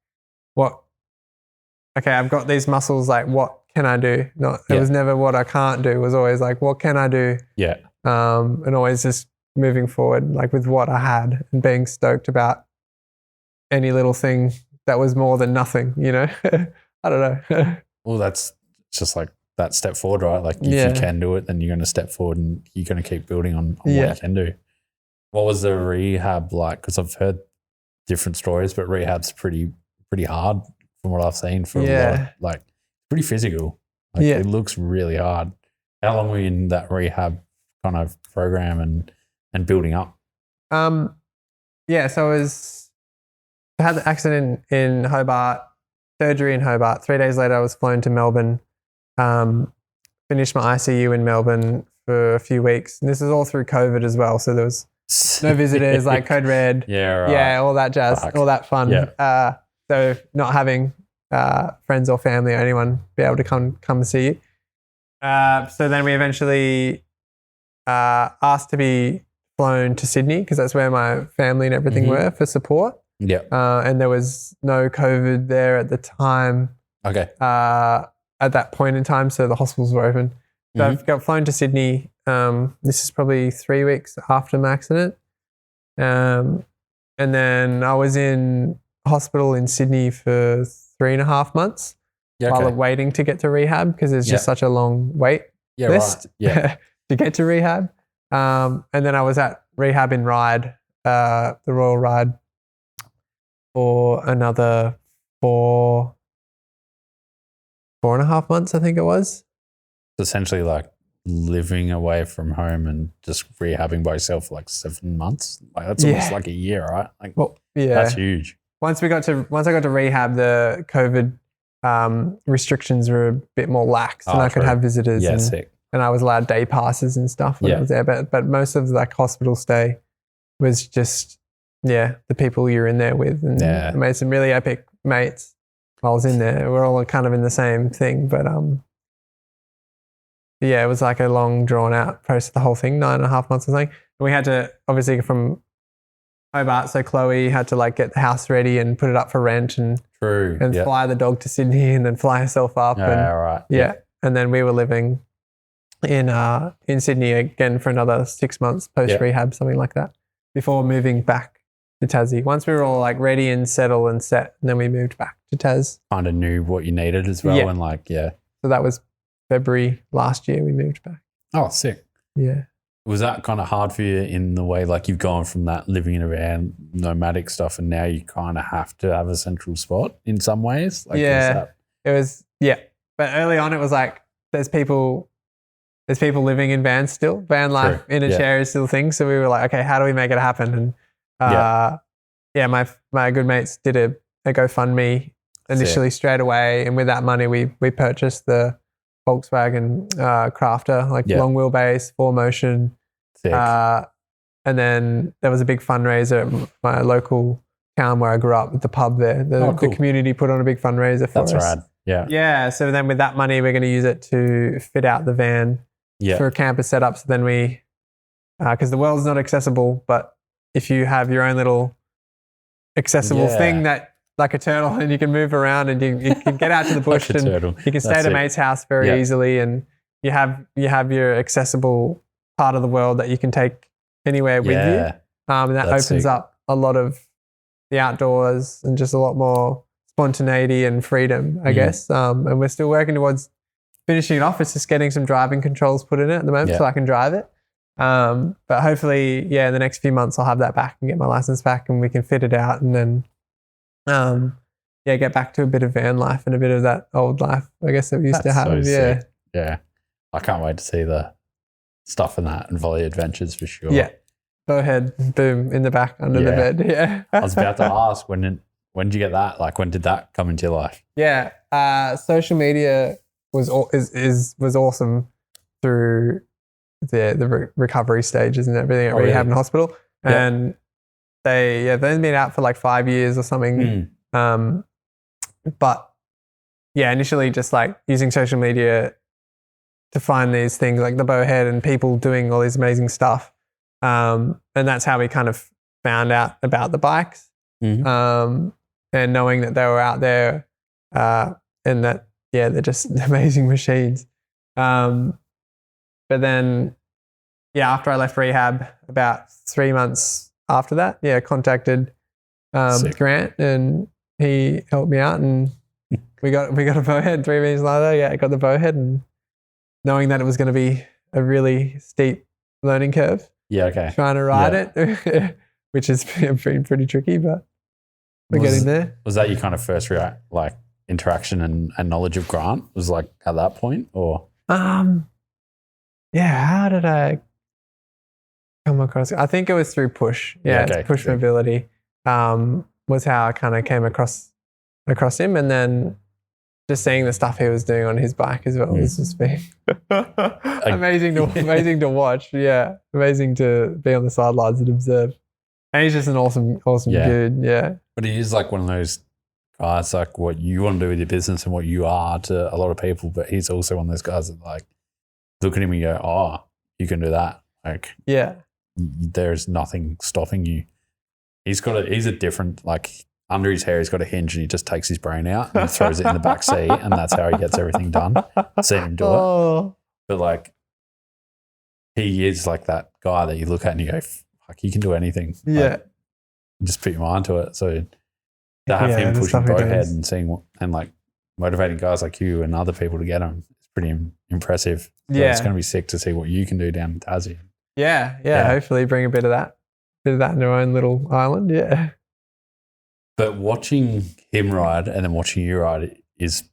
I've got these muscles, like what can I do? It was never what I can't do. It was always like, what can I do? And always just moving forward, like with what I had and being stoked about any little thing that was more than nothing, I don't know. Well, that's just like, that step forward, right? Like if you can do it, then you're going to step forward and you're going to keep building on what you can do. What was the rehab like? Because I've heard different stories, but rehab's pretty hard from what I've seen. For a lot of, like, pretty physical. Like it looks really hard. How long were you in that rehab kind of program and building up? So I had the accident in Hobart, surgery in Hobart. 3 days later, I was flown to Melbourne, finished my ICU in Melbourne for a few weeks. And this is all through COVID as well. So there was no visitors, like Code Red. All that jazz, all that fun. So not having friends or family or anyone be able to come and see you. So then we eventually asked to be flown to Sydney because that's where my family and everything were for support. And there was no COVID there at the time. Okay. At that point in time, so the hospitals were open. So I've got flown to Sydney. This is probably 3 weeks after my accident. And then I was in hospital in Sydney for 3.5 months while waiting to get to rehab because there's just such a long wait list to get to rehab. And then I was at rehab in Ryde, the Royal Ryde, for another 4.5 months, I think it was. It's essentially like living away from home and just rehabbing by yourself for like 7 months. Like that's almost like a year, right? Like that's huge. Once I got to rehab, the COVID restrictions were a bit more lax, and I could have visitors. And I was allowed day passes and stuff when I was there. But most of like hospital stay was just the people you're in there with, and I made some really epic mates while I was in there. We're all kind of in the same thing, but it was like a long drawn out process, the whole thing, 9.5 months or something. And we had to, obviously from Hobart, so Chloe had to like get the house ready and put it up for rent and fly the dog to Sydney and then fly herself up. And then we were living in Sydney again for another 6 months post rehab, something like that, before moving back to Tassie. Once we were all like ready and settled and set, and then we moved back to Tas. Kind of knew what you needed as well, and So that was February last year we moved back. Oh, sick. Yeah. Was that kind of hard for you in the way, like you've gone from that living in a van, nomadic stuff, and now you kind of have to have a central spot in some ways? Like, it was, But early on it was like, there's people living in vans still. Van life in a chair is still a thing. So we were like, okay, how do we make it happen? And my good mates did a GoFundMe initially straight away. And with that money, we purchased the Volkswagen Crafter, like long wheelbase, 4Motion. And then there was a big fundraiser at my local town where I grew up, at the pub there. The community put on a big fundraiser for us. That's rad. Yeah. So then with that money, we're going to use it to fit out the van for a camper setup. So then we, because the world's not accessible, but if you have your own little accessible thing that, like a turtle, and you can move around and you can get out to the bush and you can stay at a mate's house very easily, and you have your accessible part of the world that you can take anywhere with you. And that opens up a lot of the outdoors and just a lot more spontaneity and freedom, I guess. And we're still working towards finishing it off. It's just getting some driving controls put in it at the moment so I can drive it. But hopefully, in the next few months, I'll have that back and get my license back, and we can fit it out, and then get back to a bit of van life and a bit of that old life, I guess, that we used to have. Sick. Yeah. I can't wait to see the stuff in that and Valli Adventures for sure. Yeah. Bowhead, boom, in the back under the bed. Yeah. I was about to ask, when did you get that? Like, when did that come into your life? Yeah. Social media was awesome through the recovery stages and everything at rehab and hospital. And they've been out for like 5 years or something. But initially just like using social media to find these things like the Bowhead and people doing all this amazing stuff. And that's how we kind of found out about the bikes. And knowing that they were out there and that, they're just amazing machines. But then, after I left rehab, about 3 months after that, contacted Grant, and he helped me out, and we got a Bowhead 3 weeks later. I got the Bowhead, and knowing that it was going to be a really steep learning curve. Yeah, okay. Trying to ride it, which has been pretty tricky, but we're getting there. Was that your kind of first interaction and knowledge of Grant? Was like at that point, or? Yeah. How did I come across? I think it was through push. Yeah, okay. Push mobility was how I kind of came across him, and then just seeing the stuff he was doing on his bike as well was just been amazing to watch. Yeah, amazing to be on the sidelines and observe. And he's just an awesome dude. Yeah, but he is like one of those guys, like what you want to do with your business and what you are to a lot of people. But he's also one of those guys that like look at him and go, "Oh, you can do that." Like, yeah, there's nothing stopping you. He's a different, like, under his hair, he's got a hinge and he just takes his brain out and throws it in the back seat, and that's how he gets everything done. I've seen him do it. But, like, he is like that guy that you look at and you go, fuck, you can do anything. Yeah. Like, just put your mind to it. So to have him pushing boat ahead and seeing, and, like, motivating guys like you and other people to get him, it's pretty impressive. So it's going to be sick to see what you can do down in Tassie. Yeah. Hopefully bring a bit of that into our own little island. Yeah. But watching him ride and then watching you ride is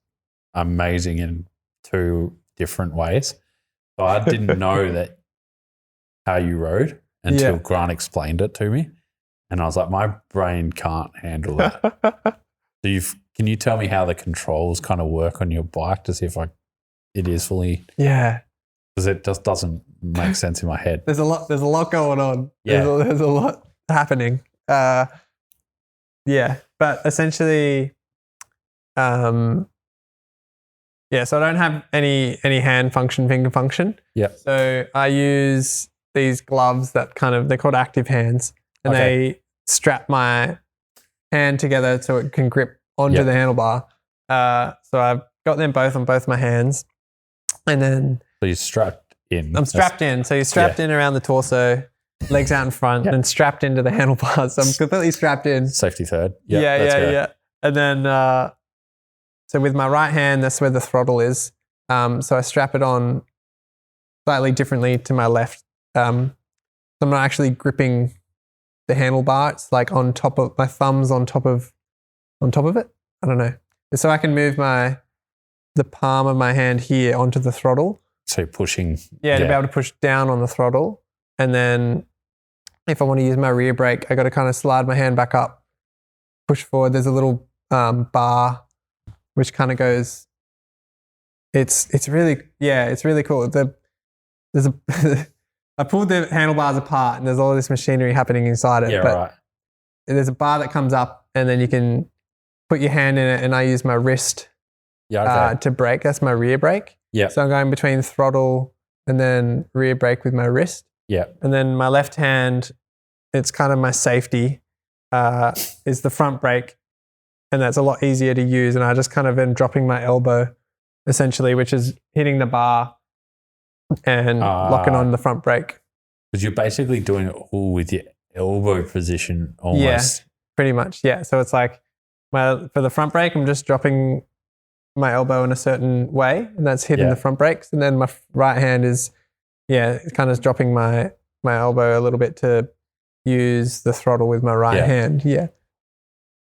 amazing in two different ways. So I didn't know that how you rode until Grant explained it to me. And I was like, my brain can't handle that. So can you tell me how the controls kind of work on your bike to see if it is fully? Yeah. Because it just doesn't make sense in my head. There's a lot going on. Yeah. There's a lot happening. Yeah, but essentially, so I don't have any hand function, finger function. Yeah. So I use these gloves that they're called active hands, and they strap my hand together so it can grip onto the handlebar. So I've got them both on both my hands, and then so you're strapped in. I'm strapped in. So you're strapped in around the torso. Legs out in front and strapped into the handlebars. So I'm completely strapped in. Safety third. Yeah. And then, so with my right hand, that's where the throttle is. So I strap it on slightly differently to my left. So I'm not actually gripping the handlebar. It's like on top of my thumbs on top of it. I don't know. So I can move the palm of my hand here onto the throttle. So pushing. Yeah, to be able to push down on the throttle. And then if I want to use my rear brake, I got to kind of slide my hand back up, push forward. There's a little bar which kind of goes. It's really cool. I pulled the handlebars apart and there's all this machinery happening inside it. Yeah, right. There's a bar that comes up and then you can put your hand in it, and I use my wrist to brake. That's my rear brake. Yeah. So I'm going between throttle and then rear brake with my wrist. Yeah. And then my left hand, it's kind of my safety, is the front brake. And that's a lot easier to use. And I just kind of am dropping my elbow, essentially, which is hitting the bar and locking on the front brake. Because you're basically doing it all with your elbow position almost. Yeah, pretty much. Yeah. So it's like for the front brake, I'm just dropping my elbow in a certain way, and that's hitting the front brakes. And then my right hand is, kind of dropping my elbow a little bit to use the throttle with my right hand. Yeah.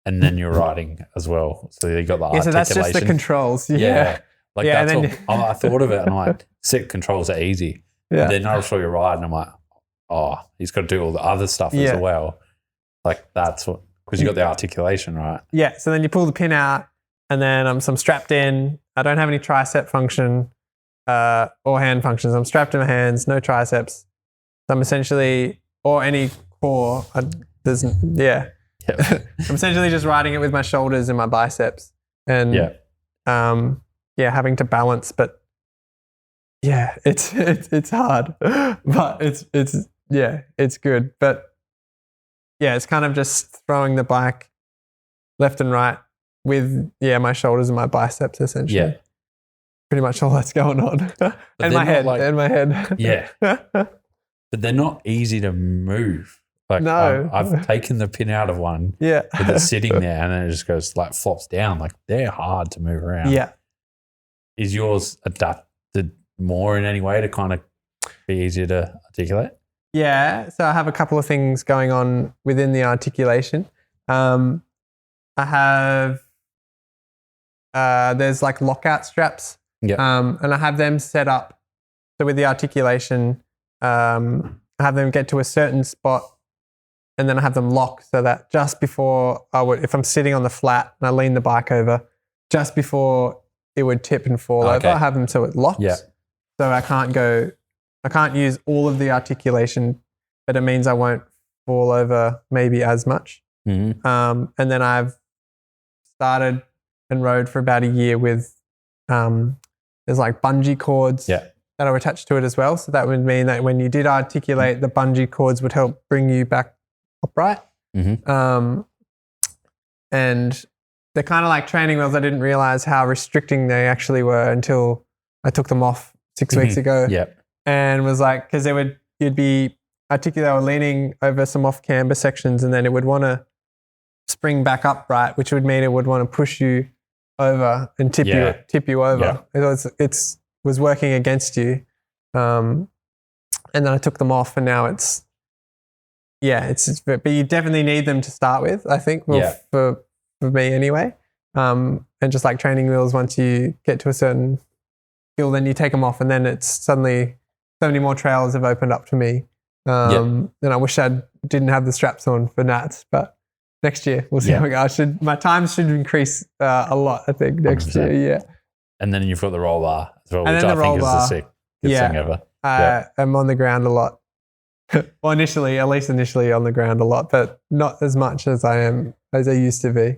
And then you're riding as well. So you got the articulation. So that's just the controls. Yeah. Like that's I thought of it and I'm like, sick, controls are easy. Yeah. And then I saw you ride and I'm like, oh, he's got to do all the other stuff as well. Like that's what, because you got the articulation, right? Yeah. So then you pull the pin out and then I'm strapped in. I don't have any tricep function or hand functions. I'm strapped in my hands, no triceps. So I'm essentially, or any core. I'm essentially just riding it with my shoulders and my biceps, and having to balance. But it's hard, but it's good. But it's kind of just throwing the bike left and right with my shoulders and my biceps essentially. Yeah. Pretty much all that's going on. And my head. Yeah. But they're not easy to move. Like no. I've taken the pin out of one. Yeah. But it's sitting there and then it just goes flops down. Like they're hard to move around. Yeah. Is yours adapted more in any way to kind of be easier to articulate? Yeah. So I have a couple of things going on within the articulation. I have, there's like lockout straps. Yeah. And I have them set up. So with the articulation, I have them get to a certain spot and then I have them lock so that just before if I'm sitting on the flat and I lean the bike over, just before it would tip and fall over, I have them so it locks. Yeah. So I can't use all of the articulation, but it means I won't fall over maybe as much. Mm-hmm. And then I've started and rode for about a year with, there's like bungee cords that are attached to it as well. So that would mean that when you did articulate, the bungee cords would help bring you back upright. Mm-hmm. And they're kind of like training wheels. I didn't realize how restricting they actually were until I took them off 6 weeks ago. Yep. And was like, because you'd be articulate or leaning over some off camber sections and then it would want to spring back upright, which would mean it would want to push you over and tip you over. It was working against you. And then I took them off and now but you definitely need them to start with, I think, for me anyway. And just like training wheels, once you get to a certain skill, then you take them off and then it's suddenly so many more trails have opened up to me. And I wish I didn't have the straps on for Nats, but next year we'll see how we go. My time should increase a lot, I think, next 100%. year. Yeah. And then you've got the roll bar as well, And which then I the think is roll the bar. sick thing ever. I'm on the ground a lot. Well, at least initially on the ground a lot, but not as much as I used to be.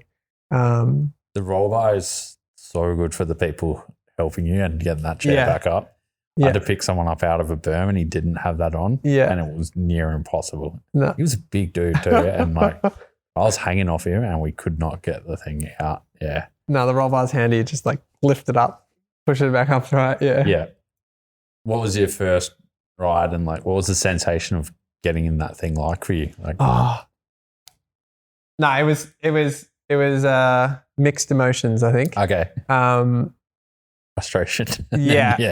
The roll bar is so good for the people helping you and getting that chair back up. I had to pick someone up out of a berm and he didn't have that on. Yeah. And it was near impossible. No. He was a big dude too. And like I was hanging off him and we could not get the thing out. Yeah. No, the roll bar's handy. Just like lift it up, push it back up, right? Yeah. Yeah. What was your first ride and like what was the sensation of getting in that thing like for you? Like no, it was mixed emotions, I think. Okay. Frustration.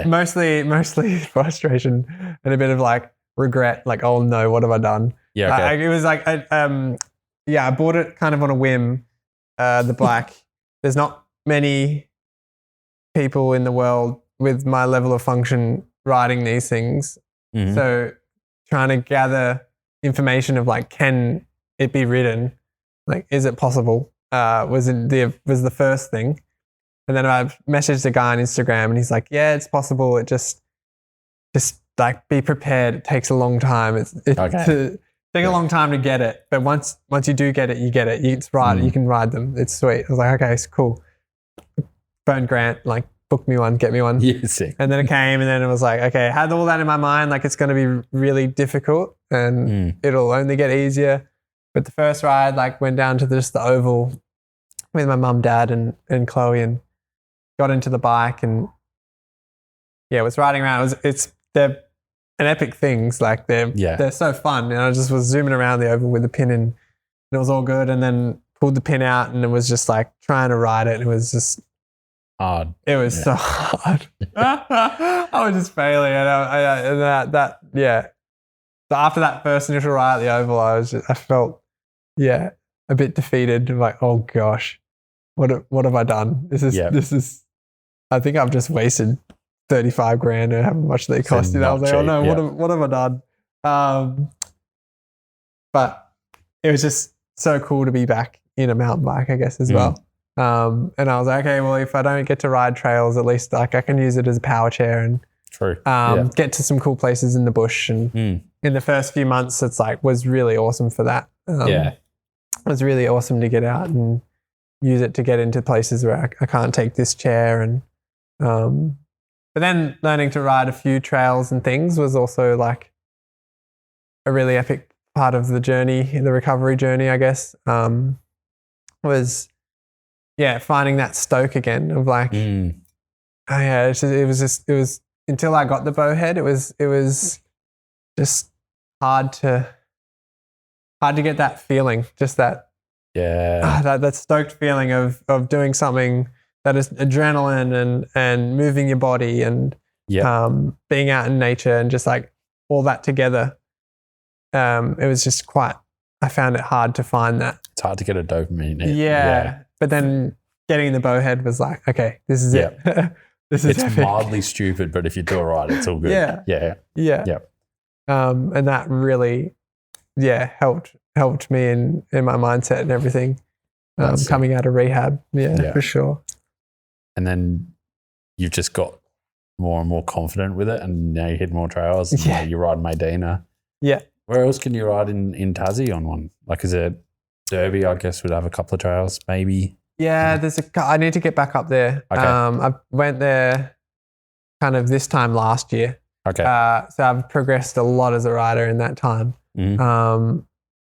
Mostly frustration and a bit of like regret, like, oh no, what have I done? Yeah. Okay. It was like, I bought it kind of on a whim, the bike. There's not many people in the world with my level of function riding these things. Mm-hmm. So trying to gather information of like, can it be ridden? Like, is it possible? Was the first thing. And then I messaged a guy on Instagram and he's like, yeah, it's possible. It just like be prepared. It takes a long time. It take a long time to get it. But once you do get it, you get it. It's right. You can ride them. It's sweet. I was like, okay, it's cool. Phone Grant, like book me one, get me one. Yeah, sick. And then it came and then it was like, okay, I had all that in my mind. Like it's going to be really difficult and it'll only get easier. But the first ride, like went down to just the oval with my mum, dad and Chloe and got into the bike and was riding around. They're an epic things. Like they're so fun. And I just was zooming around the oval with the pin and it was all good. And then pulled the pin out and it was just like trying to ride it. And it was just hard. It was so hard. I was just failing. So after that first initial ride at the oval, I felt a bit defeated. Like, oh gosh, what have I done? This is. I think I've just wasted 35 grand or how much they cost. I was like, oh no, what have I done? But it was just so cool to be back in a mountain bike, I guess, as well. And I was like, okay, well, if I don't get to ride trails, at least like I can use it as a power chair and get to some cool places in the bush. And in the first few months, it's like was really awesome for that. It was really awesome to get out and use it to get into places where I can't take this chair. And but then learning to ride a few trails and things was also like a really epic part of the journey, the recovery journey, I guess. Was finding that stoke again of like, it was until I got the bowhead, it was just hard to get that feeling, just that, that stoked feeling of doing something that is adrenaline and moving your body and being out in nature and just like all that together. It was just I found it hard to find that. It's hard to get a dopamine hit. Yeah. But then getting the bowhead was like, okay, this is it. This is it's mildly stupid, but if you do it right, it's all good. Yeah. And that really, helped me in my mindset and everything. Coming out of rehab. Yeah, for sure. And then you've just got more and more confident with it, and now you hit more trails. And you ride Medina. Yeah. Where else can you ride in Tassie on one? Like, is it Derby? I guess would have a couple of trails, maybe. Yeah, I need to get back up there. Okay. I went there kind of this time last year. Okay. So I've progressed a lot as a rider in that time. Mm-hmm.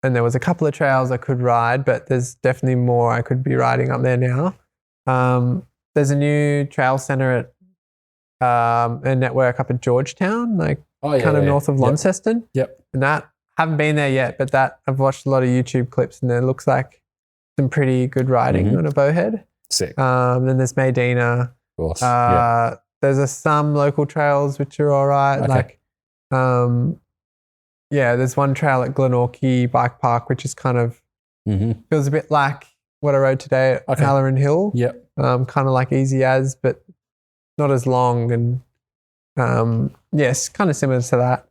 And there was a couple of trails I could ride, but there's definitely more I could be riding up there now. There's a new trail centre at a network up at Georgetown, like north of Launceston. Yep. And that, haven't been there yet, but that I've watched a lot of YouTube clips and it looks like some pretty good riding on a bowhead. Sick. Then there's Medina. Of course. There's some local trails which are all right. Okay. Like, there's one trail at Glenorchy Bike Park, which is kind of feels a bit like what I rode today at Halloran Hill. Yep. Kind of like easy as, but not as long. And it's kind of similar to that.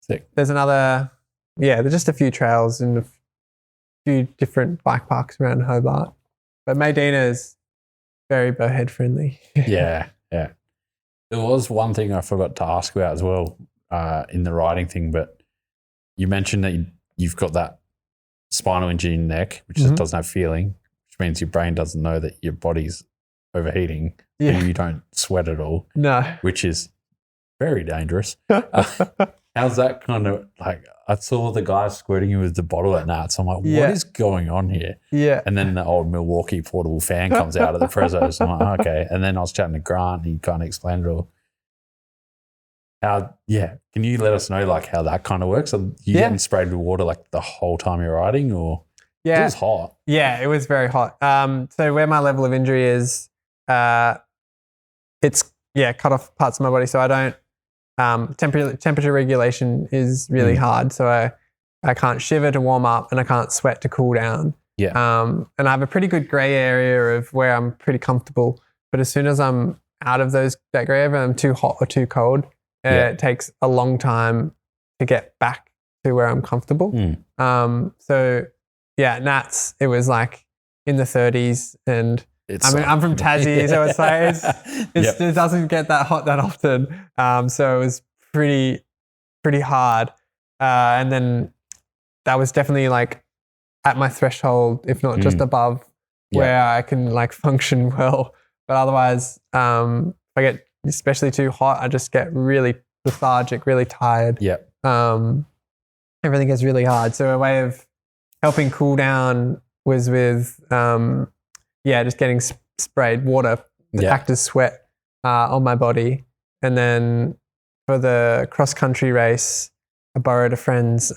Sick. There's another, there's just a few trails in a few different bike parks around Hobart. But Medina is very bowhead friendly. Yeah. There was one thing I forgot to ask about as well in the riding thing, but you mentioned that you've got that spinal injury in your neck, which just doesn't have feeling, which means your brain doesn't know that your body's overheating. Yeah. And you don't sweat at all. No. Which is very dangerous. How's that kind of like, I saw the guy squirting you with the bottle at Nats. I'm like, what is going on here? Yeah. And then the old Milwaukee portable fan comes out of the Prezzo. So I'm like, okay. And then I was chatting to Grant and he kind of explained it all. Can you let us know like how that kind of works? Are you getting sprayed with water like the whole time you're riding or? It was hot. Yeah, it was very hot. So where my level of injury is, it's cut off parts of my body. So I don't, temperature regulation is really hard. So I can't shiver to warm up and I can't sweat to cool down. Yeah. And I have a pretty good gray area of where I'm pretty comfortable. But as soon as I'm out of that gray area, I'm too hot or too cold. It takes a long time to get back to where I'm comfortable. Nats, it was like in the 30s and I'm from Tassie, so it's like it doesn't get that hot that often. So it was pretty hard. And then that was definitely like at my threshold, if not just above, where I can like function well. But otherwise, if I get especially too hot, I just get really lethargic, really tired. Everything gets really hard. So a way of helping cool down was with just getting sprayed water to act as sweat on my body. And then for the cross-country race, I borrowed a friend's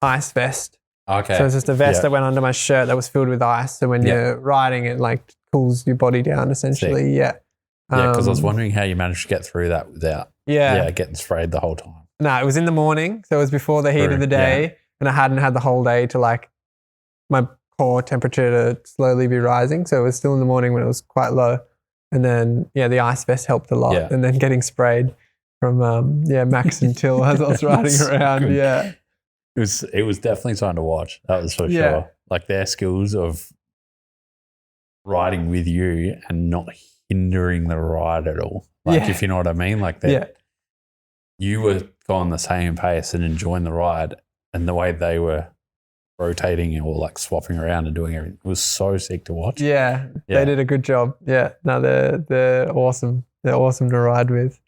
ice vest. Okay. So it's just a vest that went under my shirt that was filled with ice. So when you're riding, it like cools your body down essentially. Sick. Because I was wondering how you managed to get through that without getting sprayed the whole time. No, it was in the morning. So it was before the heat of the day. And I hadn't had the whole day to like my core temperature to slowly be rising. So it was still in the morning when it was quite low. And then, the ice vest helped a lot. Yeah. And then getting sprayed from, Max and Till as I was riding around. Good. Yeah. It was definitely something to watch. That was for sure. Like their skills of riding with you and not hindering the ride at all. Like if you know what I mean? Like that you were going the same pace and enjoying the ride, and the way they were rotating or like swapping around and doing everything was so sick to watch. Yeah. They did a good job. Yeah. No, they're awesome. They're awesome to ride with.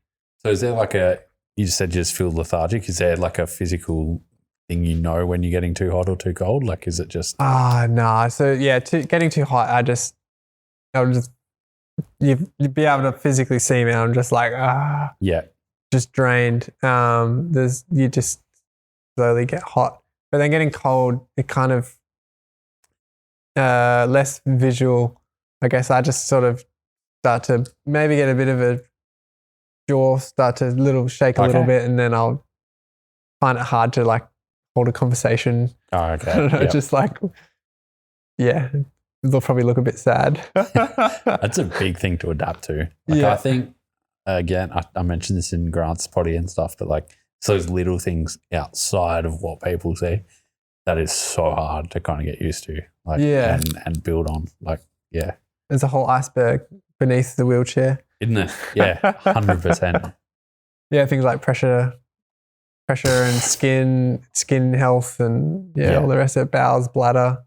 So is there like you just said you just feel lethargic. Is there like a physical thing when you're getting too hot or too cold? Like is it just? No. So getting too hot, you'd be able to physically see me. I'm just like, just drained. You just slowly get hot, but then getting cold, it kind of less visual. I guess I just sort of start to maybe get a bit of jaw start to shake a little bit, and then I'll find it hard to like hold a conversation. Oh, okay. I don't know, just like, yeah, they'll probably look a bit sad. That's a big thing to adapt to. Like, I think, again, I mentioned this in Grant's potty and stuff, but like it's those little things outside of what people see that is so hard to kind of get used to, like, and build on. Like, yeah. There's a whole iceberg beneath the wheelchair. Isn't it? Yeah, 100%. Yeah, things like pressure and skin health and all the rest of it, bowels, bladder,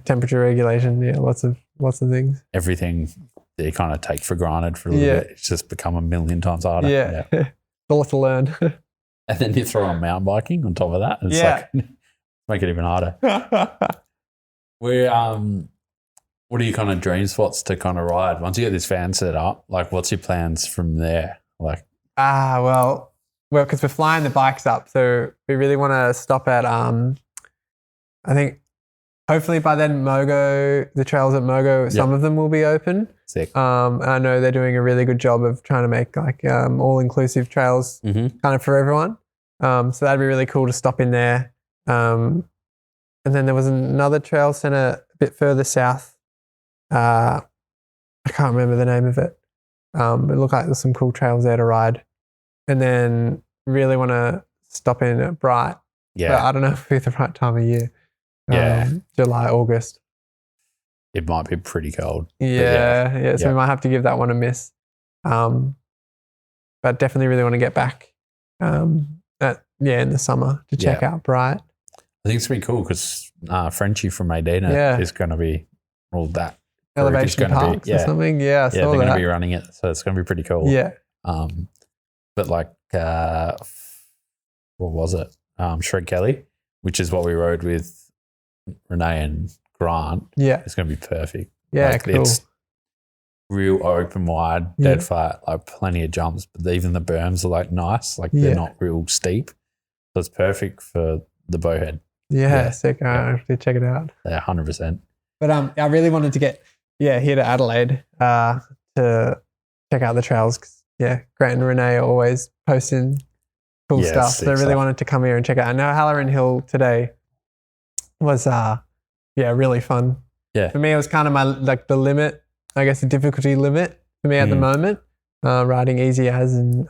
temperature regulation, lots of things. Everything that you kind of take for granted for a little bit, it's just become a million times harder. Yeah. A lot to learn. And then you throw on mountain biking on top of that. It's like, make it even harder. What are your kind of dream spots to kind of ride? Once you get this van set up, like what's your plans from there? Like, well, because we're flying the bikes up, so we really want to stop at, I think hopefully by then the trails at Mogo, some of them will be open. Sick. I know they're doing a really good job of trying to make like all-inclusive trails kind of for everyone. So that'd be really cool to stop in there. And then there was another trail centre a bit further south. I can't remember the name of it. It looked like there's some cool trails there to ride. And then really want to stop in at Bright. Yeah. But I don't know if it's the right time of year. July, August. It might be pretty cold. Yeah. So we might have to give that one a miss. But definitely really want to get back in the summer to check out Bright. I think it's going to be cool because Frenchie from Medina is going to be all that. Elevation Parks or something. Yeah, I saw they're that. going to be running it. So it's going to be pretty cool. Yeah. But like, what was it? Shred Kelly, which is what we rode with Renee and Grant. Yeah. It's going to be perfect. Yeah, like, cool. It's real open, wide, dead flat, like plenty of jumps, but even the berms are like nice. Like they're not real steep. So it's perfect for the bowhead. Yeah, sick. I have to check it out. Yeah, 100%. But I really wanted to get here to Adelaide to check out the trails. 'Cause, Grant and Renee are always posting cool stuff. So I really wanted to come here and check it out. I know Halloran Hill today was really fun. Yeah. For me, it was kind of my the limit, I guess the difficulty limit for me at the moment. Riding easy as and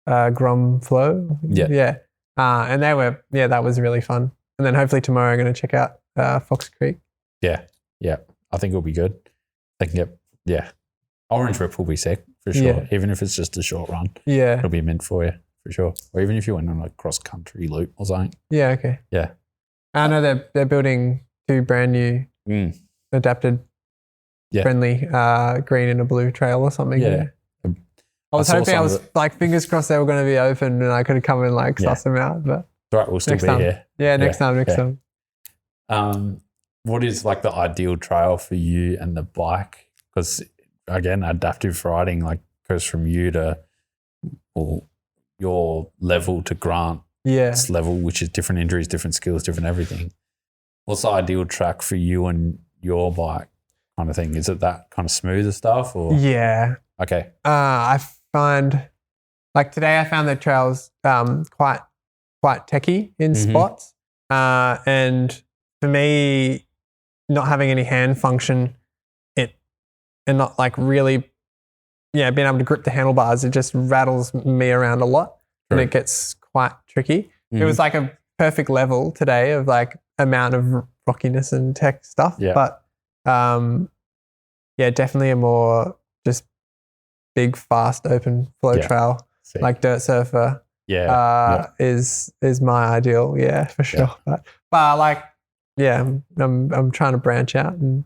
Grom Flow. Yeah. And they were that was really fun. And then hopefully tomorrow I'm going to check out Fox Creek. Yeah. I think it'll be good. I think Orange Rip will be sick for sure. Even if it's just a short run. Yeah. It'll be mint for you for sure. Or even if you went on a cross country loop or something. Yeah, okay. Yeah. I know they're building 2 brand new adapted friendly green and a blue trail or something. Yeah. I was hoping fingers crossed they were going to be open and I could have come and suss them out. But all right, we'll still be here. Yeah, next time. What is like the ideal trail for you and the bike? Because again, adaptive riding goes from you to your level to Grant's level, which is different injuries, different skills, different everything. What's the ideal track for you and your bike kind of thing? Is it that kind of smoother stuff or? Yeah. Okay. I find today I found the trails quite techy in spots. And for me, not having any hand function and not really being able to grip the handlebars, it just rattles me around a lot and it gets quite tricky. It was a perfect level today of amount of rockiness and tech stuff. Yeah. But definitely a more just big, fast, open flow trail, like Dirt Surfer. Is my ideal. Yeah, for sure. Yeah. But I'm trying to branch out and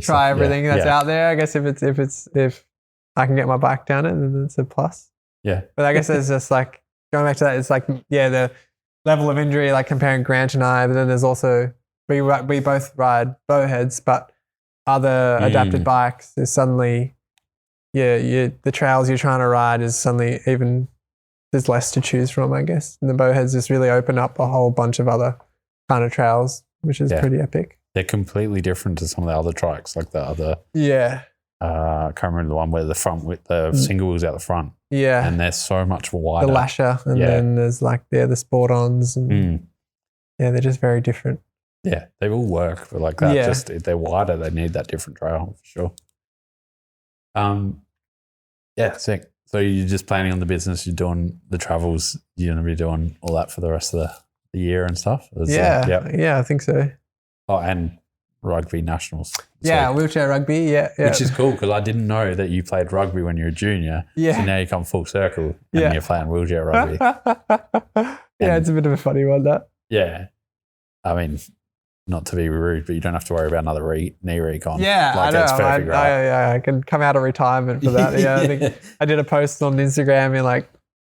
try everything that's out there. I guess if I can get my bike down it, then it's a plus. Yeah. But I guess it's just going back to that. It's the level of injury, comparing Grant and I. But then there's also we both ride bowheads, but other adapted bikes is suddenly the trails you're trying to ride is suddenly even there's less to choose from, I guess. And the bowheads just really open up a whole bunch of other kind of trails, which is pretty epic. They're completely different to some of the other trikes, like the other I can't remember the one where the front with the single wheels out the front. Yeah. And they're so much wider. The lasher. And then there's like, the sport-ons. And yeah, they're just very different. Yeah, they all work, but like that, just if they're wider, they need that different trail for sure. Yeah, sick. So you're just planning on the business, you're doing the travels, you're going to be doing all that for the rest of the year and stuff? Yeah, I think so. Oh, and rugby nationals. Yeah, wheelchair rugby, yeah. Which is cool because I didn't know that you played rugby when you were a junior. Yeah. So now you come full circle and you're playing wheelchair rugby. Yeah, it's a bit of a funny one, that. Yeah. I mean, not to be rude, but you don't have to worry about another knee recon. Yeah, like, I know. That's perfect, right? I can come out of retirement for that. Yeah, I think I did a post on Instagram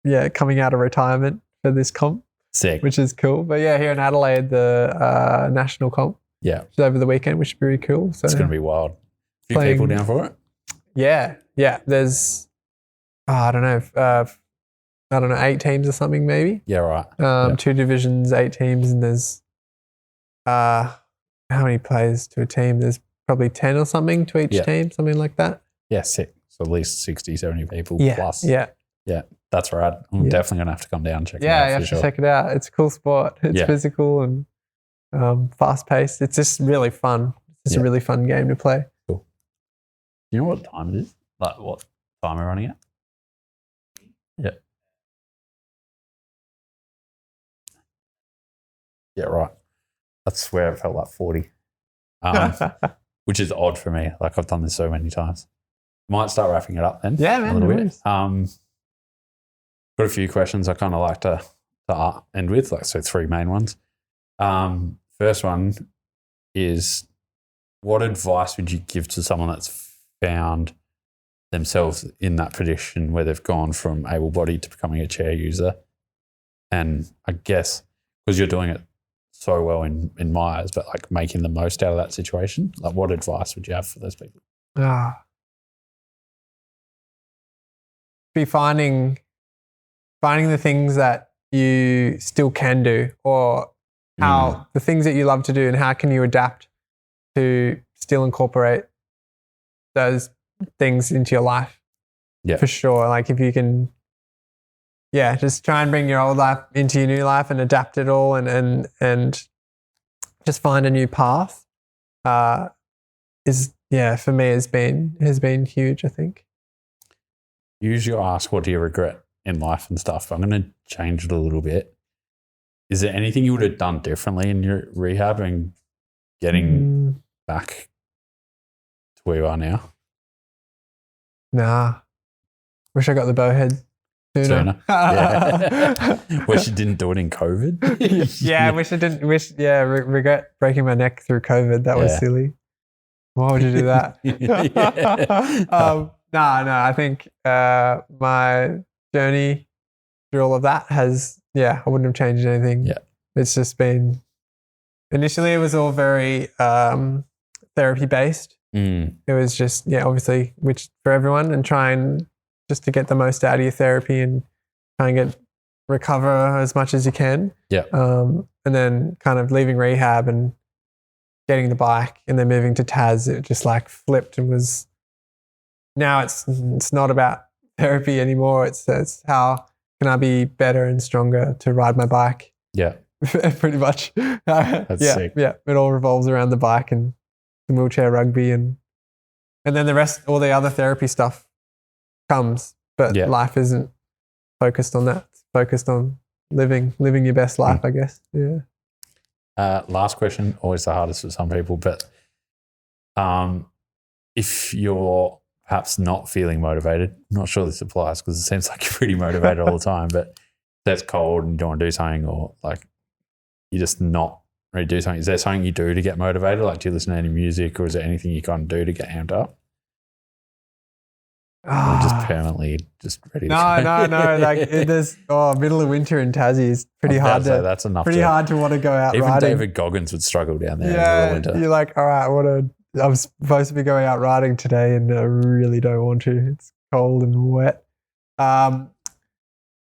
and coming out of retirement for this comp. Sick. Which is cool. But yeah, here in Adelaide, the national comp. Yeah. Which is over the weekend, which is really cool. So it's going to be wild. A few people down for it? Yeah. Yeah. There's, I don't know, 8 teams or something maybe. Yeah, right. 2 divisions, 8 teams, and there's how many players to a team? There's probably 10 or something to each team, something like that. Yeah, sick. So at least 60, 70 people plus. Yeah. Yeah, that's right. I'm definitely going to have to come down and check it out. Yeah, you have to check it out. It's a cool sport. It's physical and fast paced. It's just really fun. It's a really fun game to play. Cool. Do you know what time it is? Like what time we're running at? Yeah. Yeah, right. That's where it felt like 40, which is odd for me. Like I've done this so many times. Might start wrapping it up then. Yeah, man. A little bit. Got a few questions I kind of like to end with, so 3 main ones. First one is, what advice would you give to someone that's found themselves in that position where they've gone from able-bodied to becoming a chair user? And I guess because you're doing it so well in my eyes, but like making the most out of that situation, like what advice would you have for those people? Be finding the things that you still can do, or how the things that you love to do, and how can you adapt to still incorporate those things into your life. Yeah, for sure. Like if you can, just try and bring your old life into your new life and adapt it all, and just find a new path. For me has been huge, I think. Usually I ask, what do you regret in life and stuff? I'm going to change it a little bit. Is there anything you would have done differently in your rehab and getting back to where you are now? Nah. Wish I got the bowhead sooner. Wish you didn't do it in COVID. I wish I didn't. Regret breaking my neck through COVID. That was silly. Why would you do that? No, I think my journey through all of that has, I wouldn't have changed anything. Yeah. It's just been, initially it was all very therapy based. It was just, obviously, which for everyone, and trying just to get the most out of your therapy and try and recover as much as you can. Yeah. And then kind of leaving rehab and getting the bike and then moving to Tas, it just like flipped and was, now it's not about therapy anymore. It's how can I be better and stronger to ride my bike? Yeah. Pretty much. That's sick. Yeah. It all revolves around the bike and the wheelchair rugby and then the rest, all the other therapy stuff comes, but life isn't focused on that. It's focused on living your best life, I guess. Yeah. Last question, always the hardest for some people, but if you're perhaps not feeling motivated, I'm not sure this applies because it seems like you're pretty motivated all the time, but that's cold and you don't want to do something, or like you're just not ready to do something. Is there something you do to get motivated? Like, do you listen to any music, or is there anything you can do to get amped up? Or just permanently just ready to No. Like there's middle of winter in Tassie is pretty hard to. That's enough. Hard to want to go out even riding. David Goggins would struggle down there in the middle of winter. You're like, all right, I'm supposed to be going out riding today, and I really don't want to. It's cold and wet. No,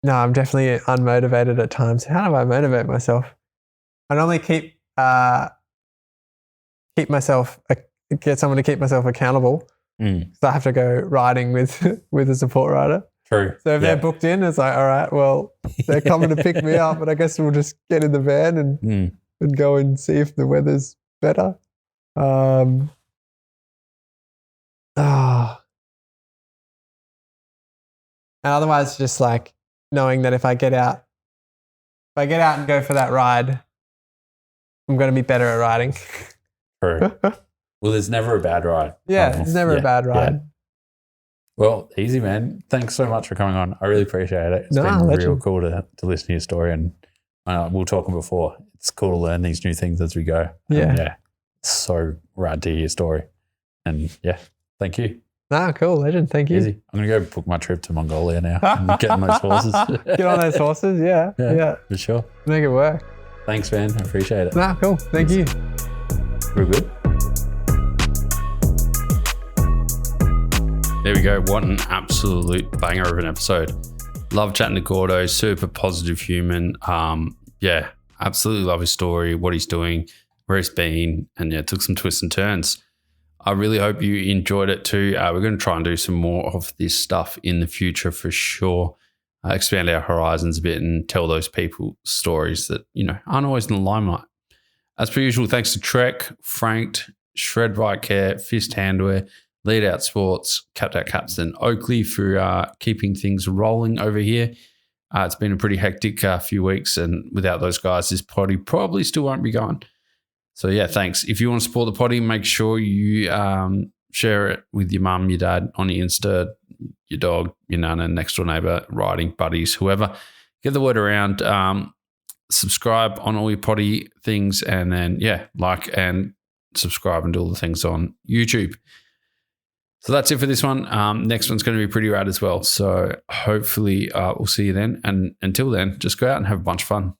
I'm definitely unmotivated at times. How do I motivate myself? I normally keep myself, get someone to keep myself accountable. So I have to go riding with a support rider. True. So if they're booked in, it's like, all right, well, they're coming to pick me up, but I guess we'll just get in the van and go and see if the weather's better. And otherwise, just like knowing that if I get out and go for that ride, I'm going to be better at riding. True. Well, there's never a bad ride. Yeah, there's never a bad ride. Yeah. Well, easy, man. Thanks so much for coming on. I really appreciate it. It's been real cool to listen to your story, and we were talking before. It's cool to learn these new things as we go. Yeah. It's so rad to hear your story. And thank you. Cool, legend. Thank you. Easy. I'm going to go book my trip to Mongolia now. I'm getting those horses. Get on those horses, yeah. For sure. Make it work. Thanks, man. I appreciate it. Cool. Thank you. Real good. There we go. What an absolute banger of an episode. Love chatting to Gordo. Super positive human. Absolutely love his story, what he's doing, where he's been, and it took some twists and turns. I really hope you enjoyed it too. We're going to try and do some more of this stuff in the future for sure. Expand our horizons a bit and tell those people stories that, aren't always in the limelight. As per usual, thanks to Trek, Franked, Shred Bike Care, Fist Handwear, Lead Out Sports, Capped Out Capstan, Oakley for keeping things rolling over here. It's been a pretty hectic few weeks, and without those guys, this potty probably still won't be going. So, thanks. If you want to support the potty, make sure you share it with your mum, your dad, on your Insta, your dog, your nana, next door neighbour, riding buddies, whoever. Get the word around. Subscribe on all your potty things, and then, like and subscribe and do all the things on YouTube. So that's it for this one. Next one's going to be pretty rad as well. So hopefully we'll see you then. And until then, just go out and have a bunch of fun.